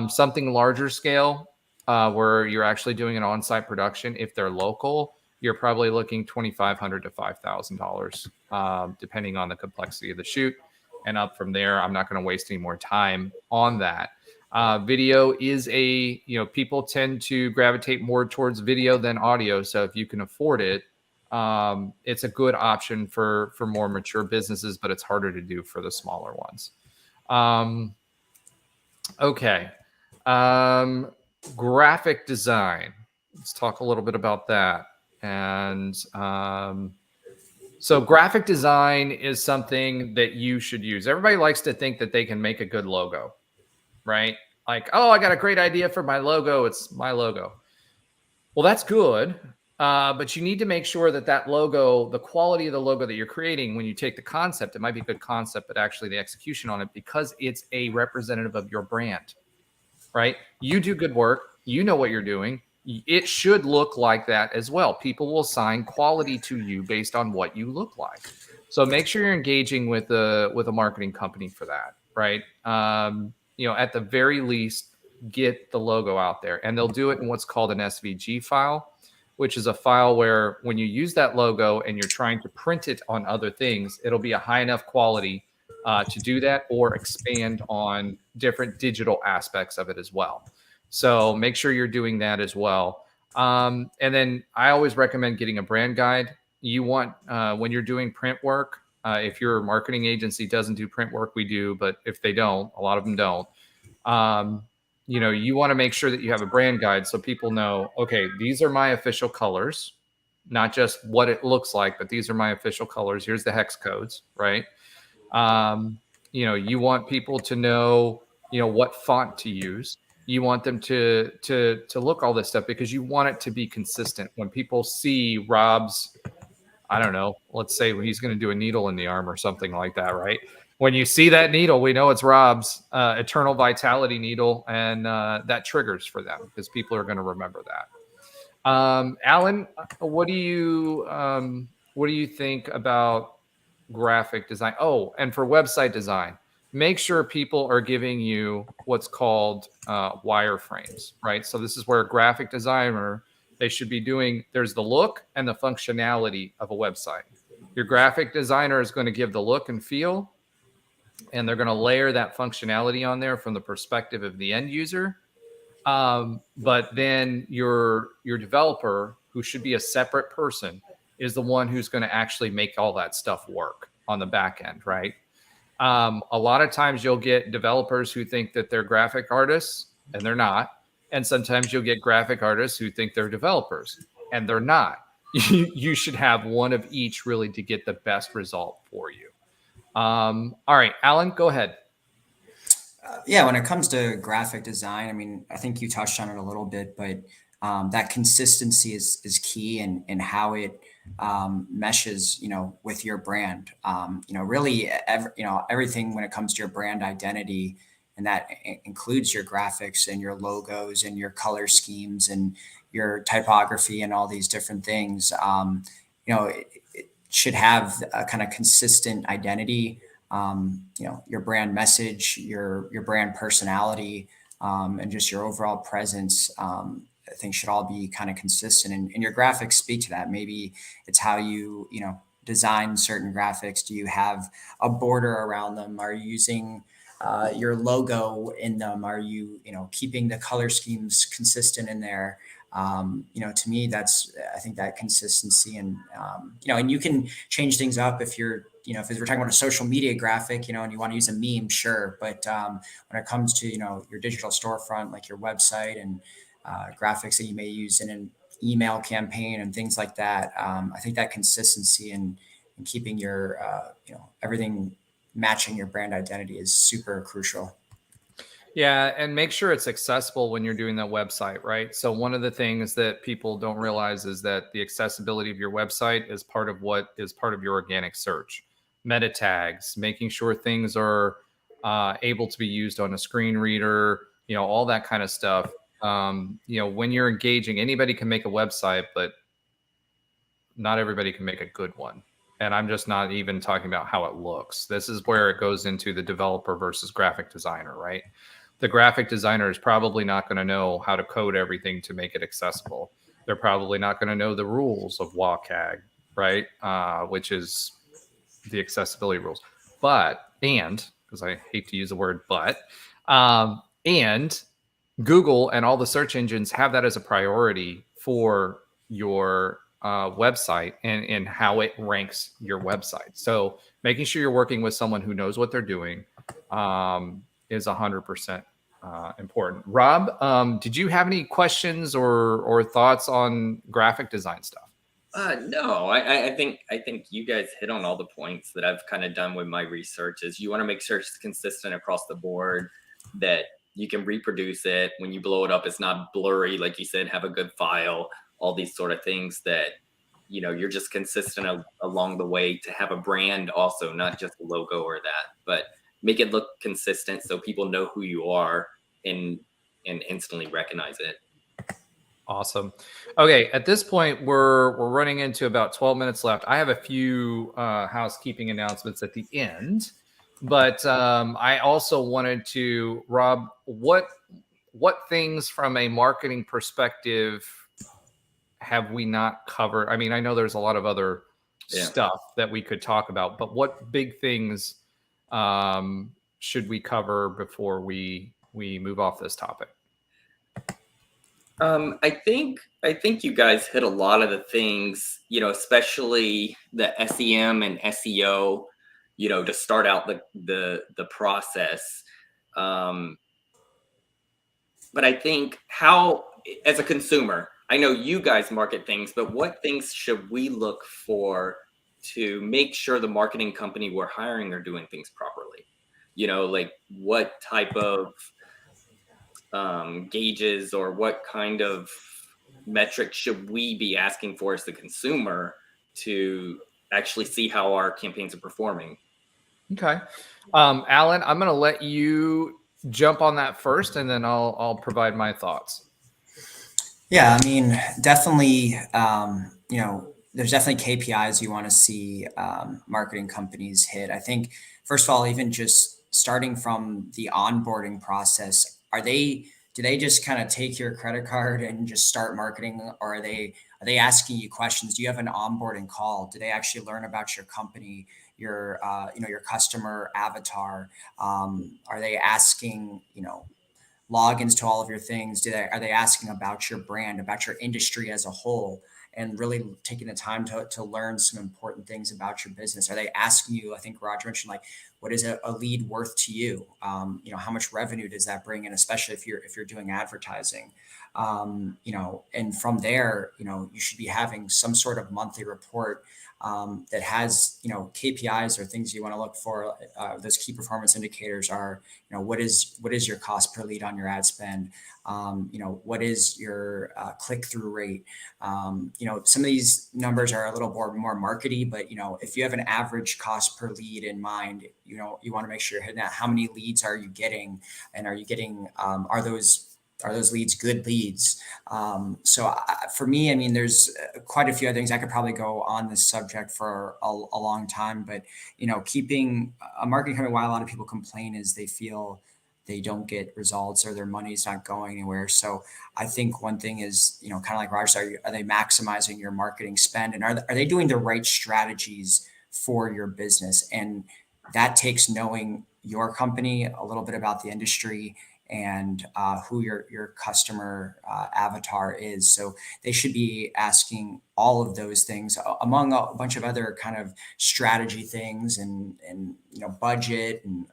Something larger scale, where you're actually doing an on-site production, if they're local, you're probably looking $2,500 to $5,000, depending on the complexity of the shoot. And up from there, I'm not going to waste any more time on that. Video is people tend to gravitate more towards video than audio. So if you can afford it, it's a good option for more mature businesses, but it's harder to do for the smaller ones. Okay. Graphic design. Let's talk a little bit about that. And so graphic design is something that you should use. Everybody likes to think that they can make a good logo, right? Like, oh, I got a great idea for my logo. It's my logo. Well, that's good. But you need to make sure that logo, the quality of the logo that you're creating, when you take the concept, it might be a good concept, but actually the execution on it, because it's a representative of your brand, right? You do good work. You know what you're doing. It should look like that as well. People will assign quality to you based on what you look like. So make sure you're engaging with a marketing company for that, right? At the very least, get the logo out there, and they'll do it in what's called an SVG file, which is a file where when you use that logo and you're trying to print it on other things, it'll be a high enough quality to do that, or expand on different digital aspects of it as well. So make sure you're doing that as well. And then I always recommend getting a brand guide. You want, when you're doing print work, if your marketing agency doesn't do print work, we do, but if they don't, a lot of them don't, you want to make sure that you have a brand guide so people know, okay, these are my official colors, not just what it looks like, but these are my official colors. Here's the hex codes, right? You want people to know, what font to use. You want them to look all this stuff, because you want it to be consistent. When people see Rob's, I don't know, let's say he's going to do a needle in the arm or something like that, right? When you see that needle, we know it's Rob's Eternal Vitality needle, and that triggers for them, because people are going to remember that. Alan, what do you think about graphic design? Oh, and for website design, make sure people are giving you what's called wireframes, right? So this is where a graphic designer, they should be doing, there's the look and the functionality of a website. Your graphic designer is going to give the look and feel, and they're going to layer that functionality on there from the perspective of the end user. But then your developer, who should be a separate person, is the one who's going to actually make all that stuff work on the back end, right? A lot of times you'll get developers who think that they're graphic artists, and they're not. And sometimes you'll get graphic artists who think they're developers, and they're not. you should have one of each really to get the best result for you. All right, Alan, go ahead. Yeah, when it comes to graphic design, I mean, I think you touched on it a little bit, but that consistency is key in how it meshes, with your brand. Really, everything when it comes to your brand identity, and that includes your graphics and your logos and your color schemes and your typography and all these different things. It should have a kind of consistent identity, your brand message, your brand personality, and just your overall presence. I think should all be kind of consistent, and your graphics speak to that. Maybe it's how you design certain graphics. Do you have a border around them? Are you using your logo in them? Are you keeping the color schemes consistent in there? To me, I think that consistency, and you can change things up if if we're talking about a social media graphic, and you want to use a meme, sure. But when it comes to, your digital storefront, like your website and graphics that you may use in an email campaign and things like that, I think that consistency and keeping your, everything matching your brand identity is super crucial. Yeah, and make sure it's accessible when you're doing that website, right? So one of the things that people don't realize is that the accessibility of your website is part of your organic search. Meta tags, making sure things are able to be used on a screen reader, all that kind of stuff. When you're engaging, anybody can make a website, but not everybody can make a good one. And I'm just not even talking about how it looks. This is where it goes into the developer versus graphic designer, right? The graphic designer is probably not going to know how to code everything to make it accessible. They're probably not going to know the rules of WCAG, right? Which is the accessibility rules. Because I hate to use the word and Google and all the search engines have that as a priority for your website and how it ranks your website. So making sure you're working with someone who knows what they're doing is 100% important. Rob, did you have any questions or thoughts on graphic design stuff? No, I think you guys hit on all the points that I've kind of done with my research. Is you want to make sure it's consistent across the board, that you can reproduce it when you blow it up. It's not blurry, like you said. Have a good file. All these sort of things that you're just consistent along the way to have a brand, also not just a logo or that, but make it look consistent so people know who you are and instantly recognize it. Awesome. Okay, at this point, we're running into about 12 minutes left. I have a few housekeeping announcements at the end, but I also wanted to, Rob, what things from a marketing perspective have we not covered? I mean, I know there's a lot of other stuff that we could talk about, but what big things should we cover before we move off this topic? I think you guys hit a lot of the things, especially the SEM and SEO, to start out the process. But I think as a consumer, I know you guys market things, but what things should we look for to make sure the marketing company we're hiring are doing things properly? Like what type of gauges or what kind of metrics should we be asking for as the consumer to actually see how our campaigns are performing? Okay. Alan, I'm going to let you jump on that first, and then I'll provide my thoughts. Yeah, I mean, definitely, there's definitely KPIs you want to see marketing companies hit. I think, first of all, even just starting from the onboarding process, do they just kind of take your credit card and just start marketing, or are they asking you questions? Do you have an onboarding call? Do they actually learn about your company, your your customer avatar? Are they asking logins to all of your things? Are they asking about your brand, about your industry as a whole? and really taking the time to learn some important things about your business? Are they asking you, I think Roger mentioned, like, what is a lead worth to you? How much revenue does that bring in, especially if you're doing advertising? And from there, you should be having some sort of monthly report that has, KPIs or things you want to look for. Those key performance indicators are, what is your cost per lead on your ad spend? What is your click-through rate? Some of these numbers are a little more markety, but, if you have an average cost per lead in mind, you want to make sure you're hitting that. How many leads are you getting? And are you getting, are those leads good leads? For me, I mean, there's quite a few other things. I could probably go on this subject for a long time, but, keeping a marketing company, why a lot of people complain is they feel they don't get results or their money's not going anywhere. So I think one thing is, kind of like Roger said, are they maximizing your marketing spend, and are they doing the right strategies for your business? And that takes knowing your company, a little bit about the industry, and who your customer avatar is. So they should be asking all of those things, among a bunch of other kind of strategy things, and budget, and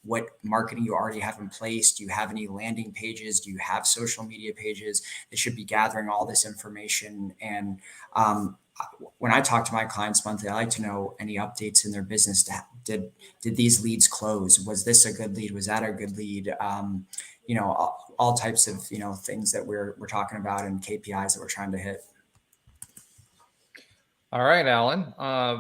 what marketing you already have in place. Do you have any landing pages? Do you have social media pages? They should be gathering all this information. And when I talk to my clients monthly, I like to know any updates in their business. Did these leads close? Was this a good lead? Was that a good lead? All types of things that we're talking about, and KPIs that we're trying to hit. All right, Alan.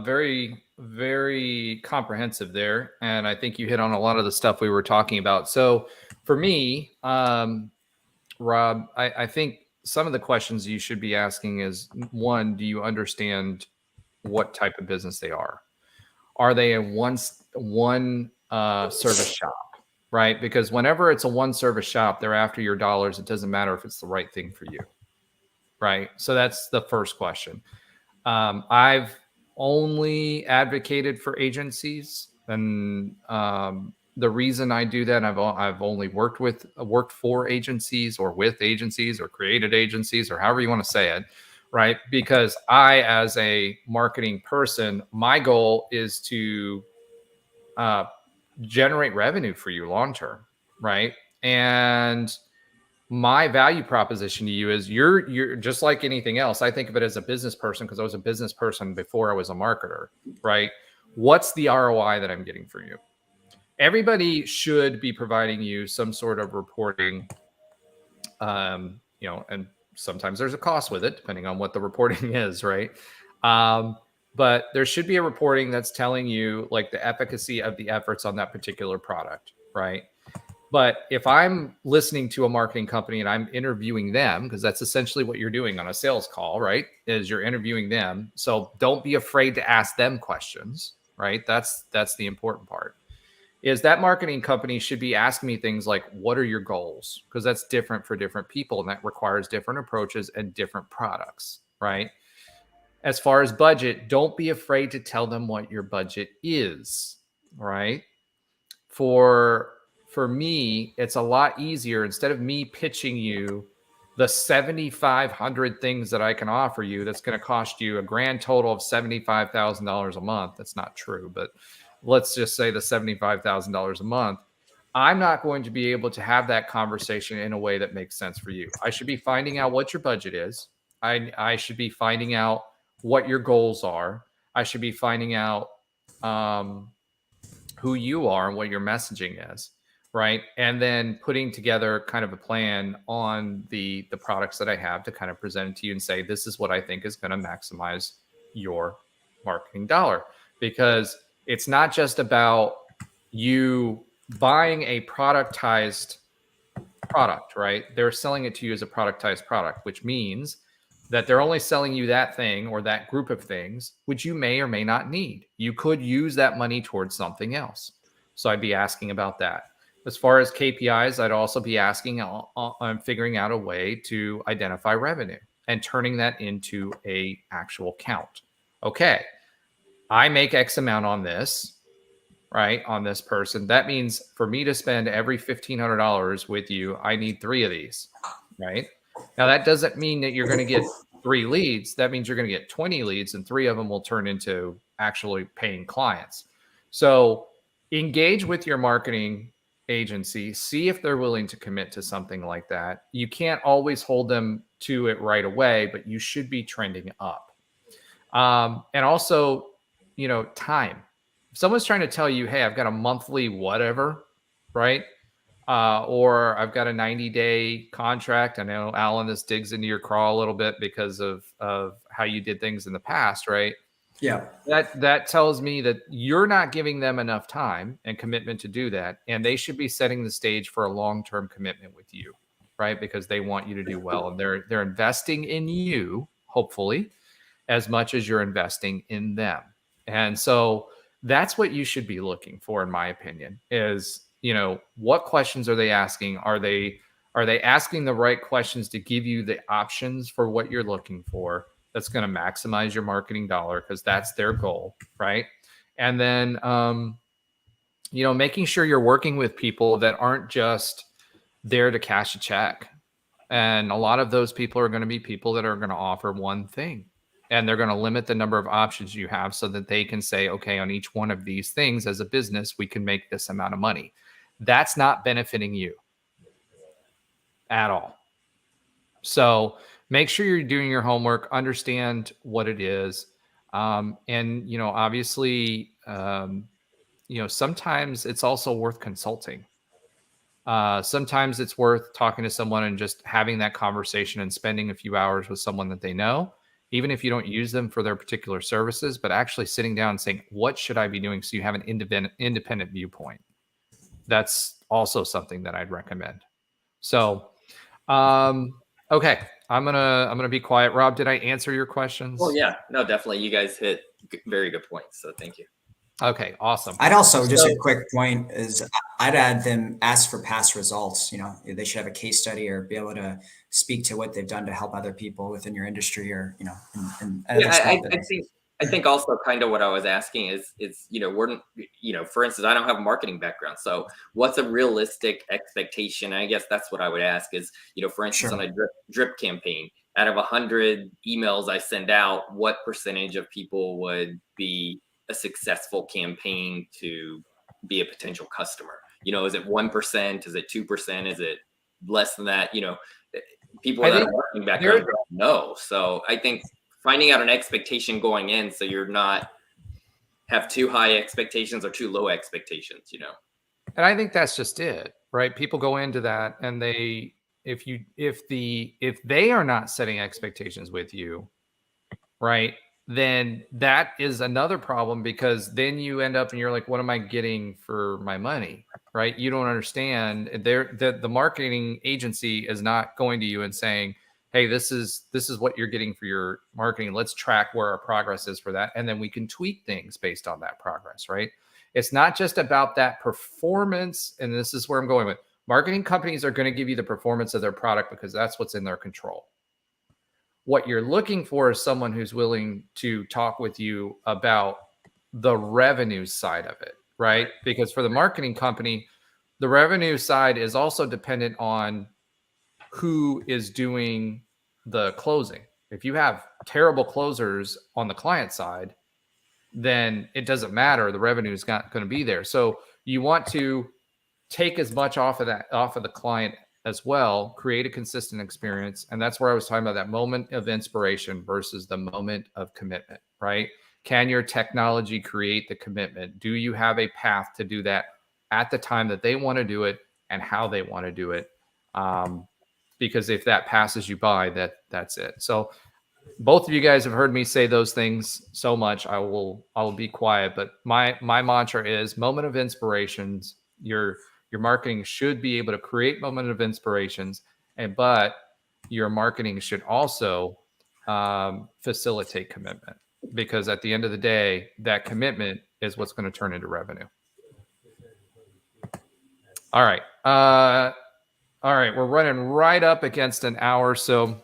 Very, very comprehensive there, and I think you hit on a lot of the stuff we were talking about. So for me, Rob, I think some of the questions you should be asking is, one, do you understand what type of business they are? Are they a one service shop, right? Because whenever it's a one service shop, they're after your dollars. It doesn't matter if it's the right thing for you, right? So that's the first question. I've only advocated for agencies, and the reason I do that, I've only worked for agencies, or with agencies, or created agencies, or however you want to say it, right? Because I, as a marketing person, my goal is to generate revenue for you long term, right? And my value proposition to you is you're just like anything else. I think of it as a business person, because I was a business person before I was a marketer, right? What's the ROI that I'm getting for you? Everybody should be providing you some sort of reporting, and sometimes there's a cost with it, depending on what the reporting is, right? But there should be a reporting that's telling you like the efficacy of the efforts on that particular product, right? But if I'm listening to a marketing company and I'm interviewing them, because that's essentially what you're doing on a sales call, right? Is you're interviewing them. So don't be afraid to ask them questions, right? That's the important part. Is that marketing company should be asking me things like, what are your goals? Because that's different for different people, and that requires different approaches and different products, right? As far as budget, don't be afraid to tell them what your budget is, right? For me, it's a lot easier. Instead of me pitching you the 7,500 things that I can offer you, that's going to cost you a grand total of $75,000 a month. That's not true, but let's just say the $75,000 a month. I'm not going to be able to have that conversation in a way that makes sense for you. I should be finding out what your budget is. I should be finding out what your goals are. I should be finding out who you are and what your messaging is, right? And then putting together kind of a plan on the products that I have to kind of present it to you and say, this is what I think is going to maximize your marketing dollar. Because it's not just about you buying a productized product, right? They're selling it to you as a productized product, which means that they're only selling you that thing or that group of things, which you may or may not need. You could use that money towards something else. So I'd be asking about that. As far as KPIs, I'd also be asking on figuring out a way to identify revenue and turning that into a actual count. Okay, I make X amount on this, right? On this person. That means for me to spend every $1,500 with you, I need 3 of these, right? Now that doesn't mean that you're going to get 3 leads, that means you're going to get 20 leads and 3 of them will turn into actually paying clients. So engage with your marketing agency, see if they're willing to commit to something like that. You can't always hold them to it right away, but you should be trending up. And also, time. If someone's trying to tell you, hey, I've got a monthly whatever, right? Or I've got a 90-day contract. I know, Alan, this digs into your craw a little bit because of how you did things in the past, right? Yeah. That tells me that you're not giving them enough time and commitment to do that. And they should be setting the stage for a long-term commitment with you, right? Because they want you to do well. And they're investing in you, hopefully, as much as you're investing in them. And so that's what you should be looking for, in my opinion, is, what questions are they asking? Are they asking the right questions to give you the options for what you're looking for? That's going to maximize your marketing dollar, because that's their goal, right? And then, making sure you're working with people that aren't just there to cash a check. And a lot of those people are going to be people that are going to offer one thing, and they're going to limit the number of options you have so that they can say, okay, on each one of these things as a business, we can make this amount of money. That's not benefiting you at all. So make sure you're doing your homework, understand what it is. And, obviously, sometimes it's also worth consulting. Sometimes it's worth talking to someone and just having that conversation and spending a few hours with someone that they know, even if you don't use them for their particular services, but actually sitting down and saying, what should I be doing? So you have an independent viewpoint. That's also something that I'd recommend. So, okay, I'm gonna be quiet. Rob, did I answer your questions? Well, yeah, no, definitely. You guys hit very good points. So thank you. Okay, awesome. I'd also, just a quick point is, I'd add them ask for past results. They should have a case study or be able to speak to what they've done to help other people within your industry, or, I think also kind of what I was asking is, we're, for instance, I don't have a marketing background. So what's a realistic expectation? I guess that's what I would ask is, for instance, on a drip campaign, out of 100 emails I send out, what percentage of people would be a successful campaign to be a potential customer? Is it 1%? Is it 2%? Is it less than that? People that are marketing background don't know. So I think finding out an expectation going in, so you're not have too high expectations or too low expectations, And I think that's just it, right? People go into that, and if they are not setting expectations with you, right, then that is another problem, because then you end up and you're like, what am I getting for my money, right? You don't understand. The marketing agency is not going to you and saying, hey, this is what you're getting for your marketing. Let's track where our progress is for that. And then we can tweak things based on that progress, right? It's not just about that performance. And this is where I'm going with marketing companies are going to give you the performance of their product because that's what's in their control. What you're looking for is someone who's willing to talk with you about the revenue side of it, right? Because for the marketing company, the revenue side is also dependent on who is doing the closing. If you have terrible closers on the client side, then it doesn't matter. The revenue is not going to be there. So you want to take as much off of the client as well, create a consistent experience. And that's where I was talking about that moment of inspiration versus the moment of commitment, right? Can your technology create the commitment? Do you have a path to do that at the time that they want to do it and how they want to do it? Because if that passes you by, that's it. So both of you guys have heard me say those things so much. I will be quiet. But my mantra is moment of inspirations. Your marketing should be able to create moment of inspirations, but your marketing should also facilitate commitment, because at the end of the day, that commitment is what's going to turn into revenue. All right. We're running right up against an hour. So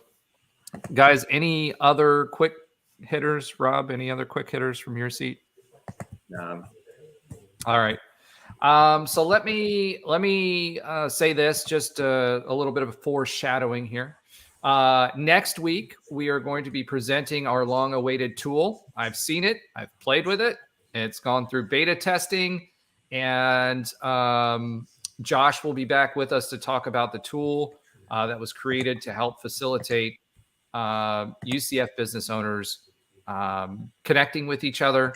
guys, any other quick hitters? Rob, any other quick hitters from your seat? All right. So let me say this, just a little bit of a foreshadowing here. Next week, we are going to be presenting our long-awaited tool. I've seen it. I've played with it. It's gone through beta testing. And Josh will be back with us to talk about the tool that was created to help facilitate UCF business owners connecting with each other.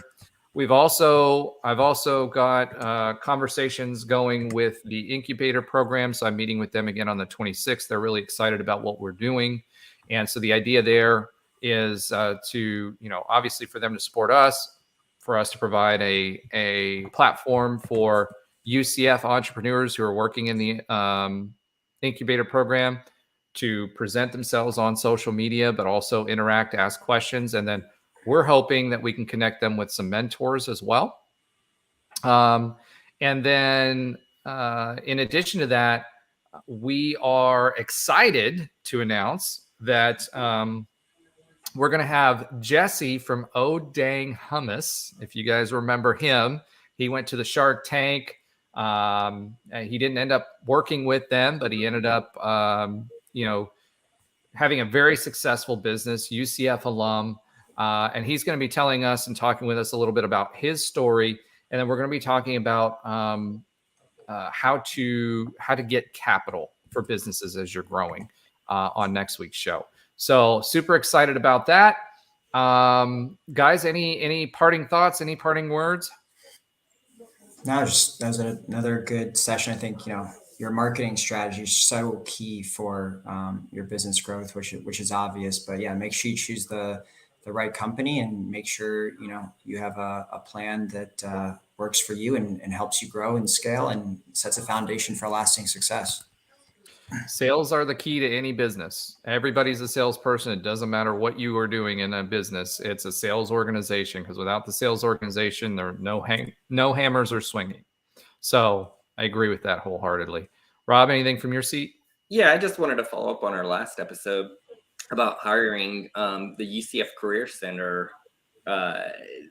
I've also got conversations going with the incubator program. So I'm meeting with them again on the 26th. They're really excited about what we're doing. And so the idea there is to, obviously for them to support us, for us to provide a platform for UCF entrepreneurs who are working in the incubator program to present themselves on social media, but also interact, ask questions. And then we're hoping that we can connect them with some mentors as well. And then in addition to that, we are excited to announce that we're going to have Jesse from Oh Dang Hummus. If you guys remember him, he went to the Shark Tank. He didn't end up working with them, but he ended up, having a very successful business, UCF alum. And he's going to be telling us and talking with us a little bit about his story. And then we're going to be talking about how to get capital for businesses as you're growing on next week's show. So super excited about that. Guys, any parting thoughts, any parting words? No, that was another good session. I think, your marketing strategy is so key for your business growth, which is obvious. But yeah, make sure you choose the right company and make sure, you have a plan that works for you and helps you grow and scale and sets a foundation for lasting success. Sales are the key to any business. Everybody's a salesperson. It doesn't matter what you are doing in a business. It's a sales organization, because without the sales organization, there are no hammers are swinging. So I agree with that wholeheartedly. Rob, anything from your seat? Yeah, I just wanted to follow up on our last episode about hiring. The UCF Career Center,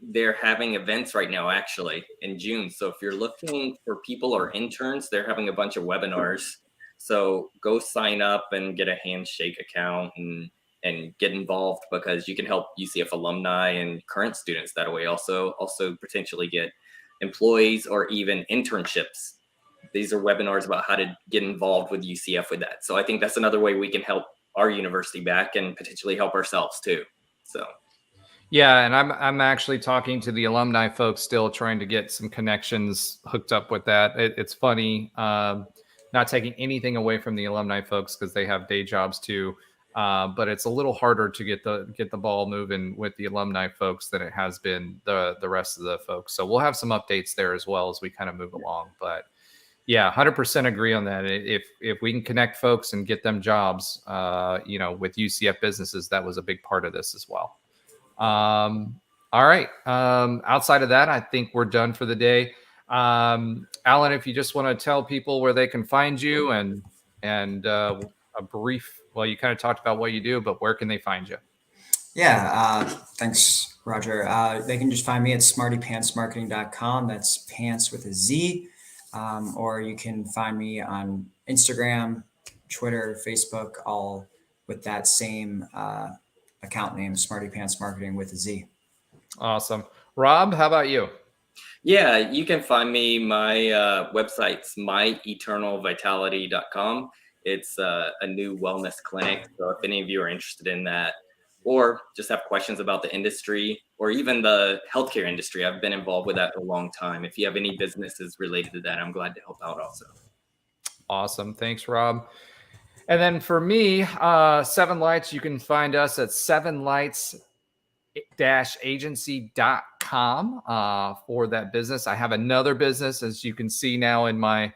they're having events right now, actually, in June. So if you're looking for people or interns, they're having a bunch of webinars. So go sign up and get a handshake account and get involved, because you can help UCF alumni and current students that way. Also potentially get employees or even internships. These are webinars about how to get involved with UCF with that. So I think that's another way we can help our university back and potentially help ourselves too. So. Yeah, and I'm actually talking to the alumni folks still, trying to get some connections hooked up with that. It's funny, not taking anything away from the alumni folks, because they have day jobs too. But it's a little harder to get the ball moving with the alumni folks than it has been the rest of the folks. So we'll have some updates there as well as we kind of move along. But yeah, 100% agree on that. If we can connect folks and get them jobs, with UCF businesses, that was a big part of this as well. All right. Outside of that, I think we're done for the day. Alan, if you just want to tell people where they can find you and a brief, well, you kind of talked about what you do, but where can they find you? Yeah. Thanks, Roger. They can just find me at smartypantsmarketing.com. That's pants with a Z. Or you can find me on Instagram, Twitter, Facebook, all with that same account name, Smarty Pants Marketing with a Z. Awesome. Rob, how about you? Yeah, you can find me. My website's myeternalvitality.com. It's a new wellness clinic. So if any of you are interested in that, or just have questions about the industry or even the healthcare industry, I've been involved with that for a long time. If you have any businesses related to that, I'm glad to help out also. Awesome. Thanks, Rob. And then for me, Seven Lights, you can find us at sevenlights-agency.com for that business. I have another business, as you can see now in my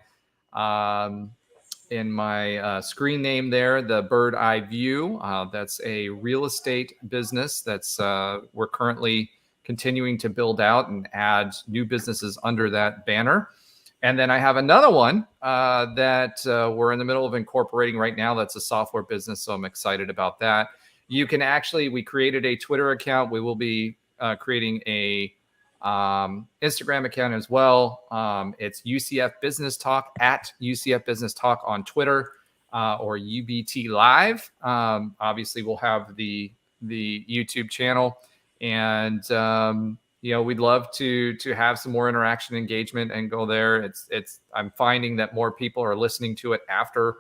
screen name there, the Bird Eye View. That's a real estate business that's we're currently continuing to build out and add new businesses under that banner. And then I have another one that we're in the middle of incorporating right now. That's a software business, so I'm excited about that. You can we created a Twitter account. We will be creating a Instagram account as well. It's UCF Business Talk, at UCF Business Talk on Twitter. or UBT Live. Obviously, we'll have the YouTube channel, and we'd love to have some more interaction, engagement, and go there. I'm finding that more people are listening to it after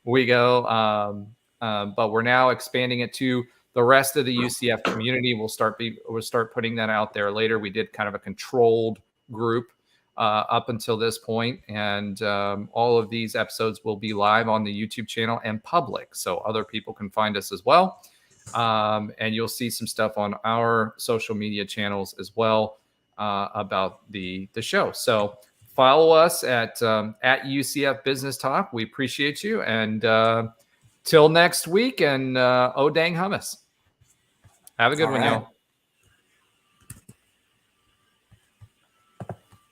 we go, but we're now expanding it to the rest of the UCF community. We'll start putting that out there later. We did kind of a controlled group up until this point, and all of these episodes will be live on the YouTube channel and public, so other people can find us as well. And you'll see some stuff on our social media channels as well about the show. So follow us at UCF Business Talk. We appreciate you, and till next week. And oh dang hummus! Have a good one, y'all.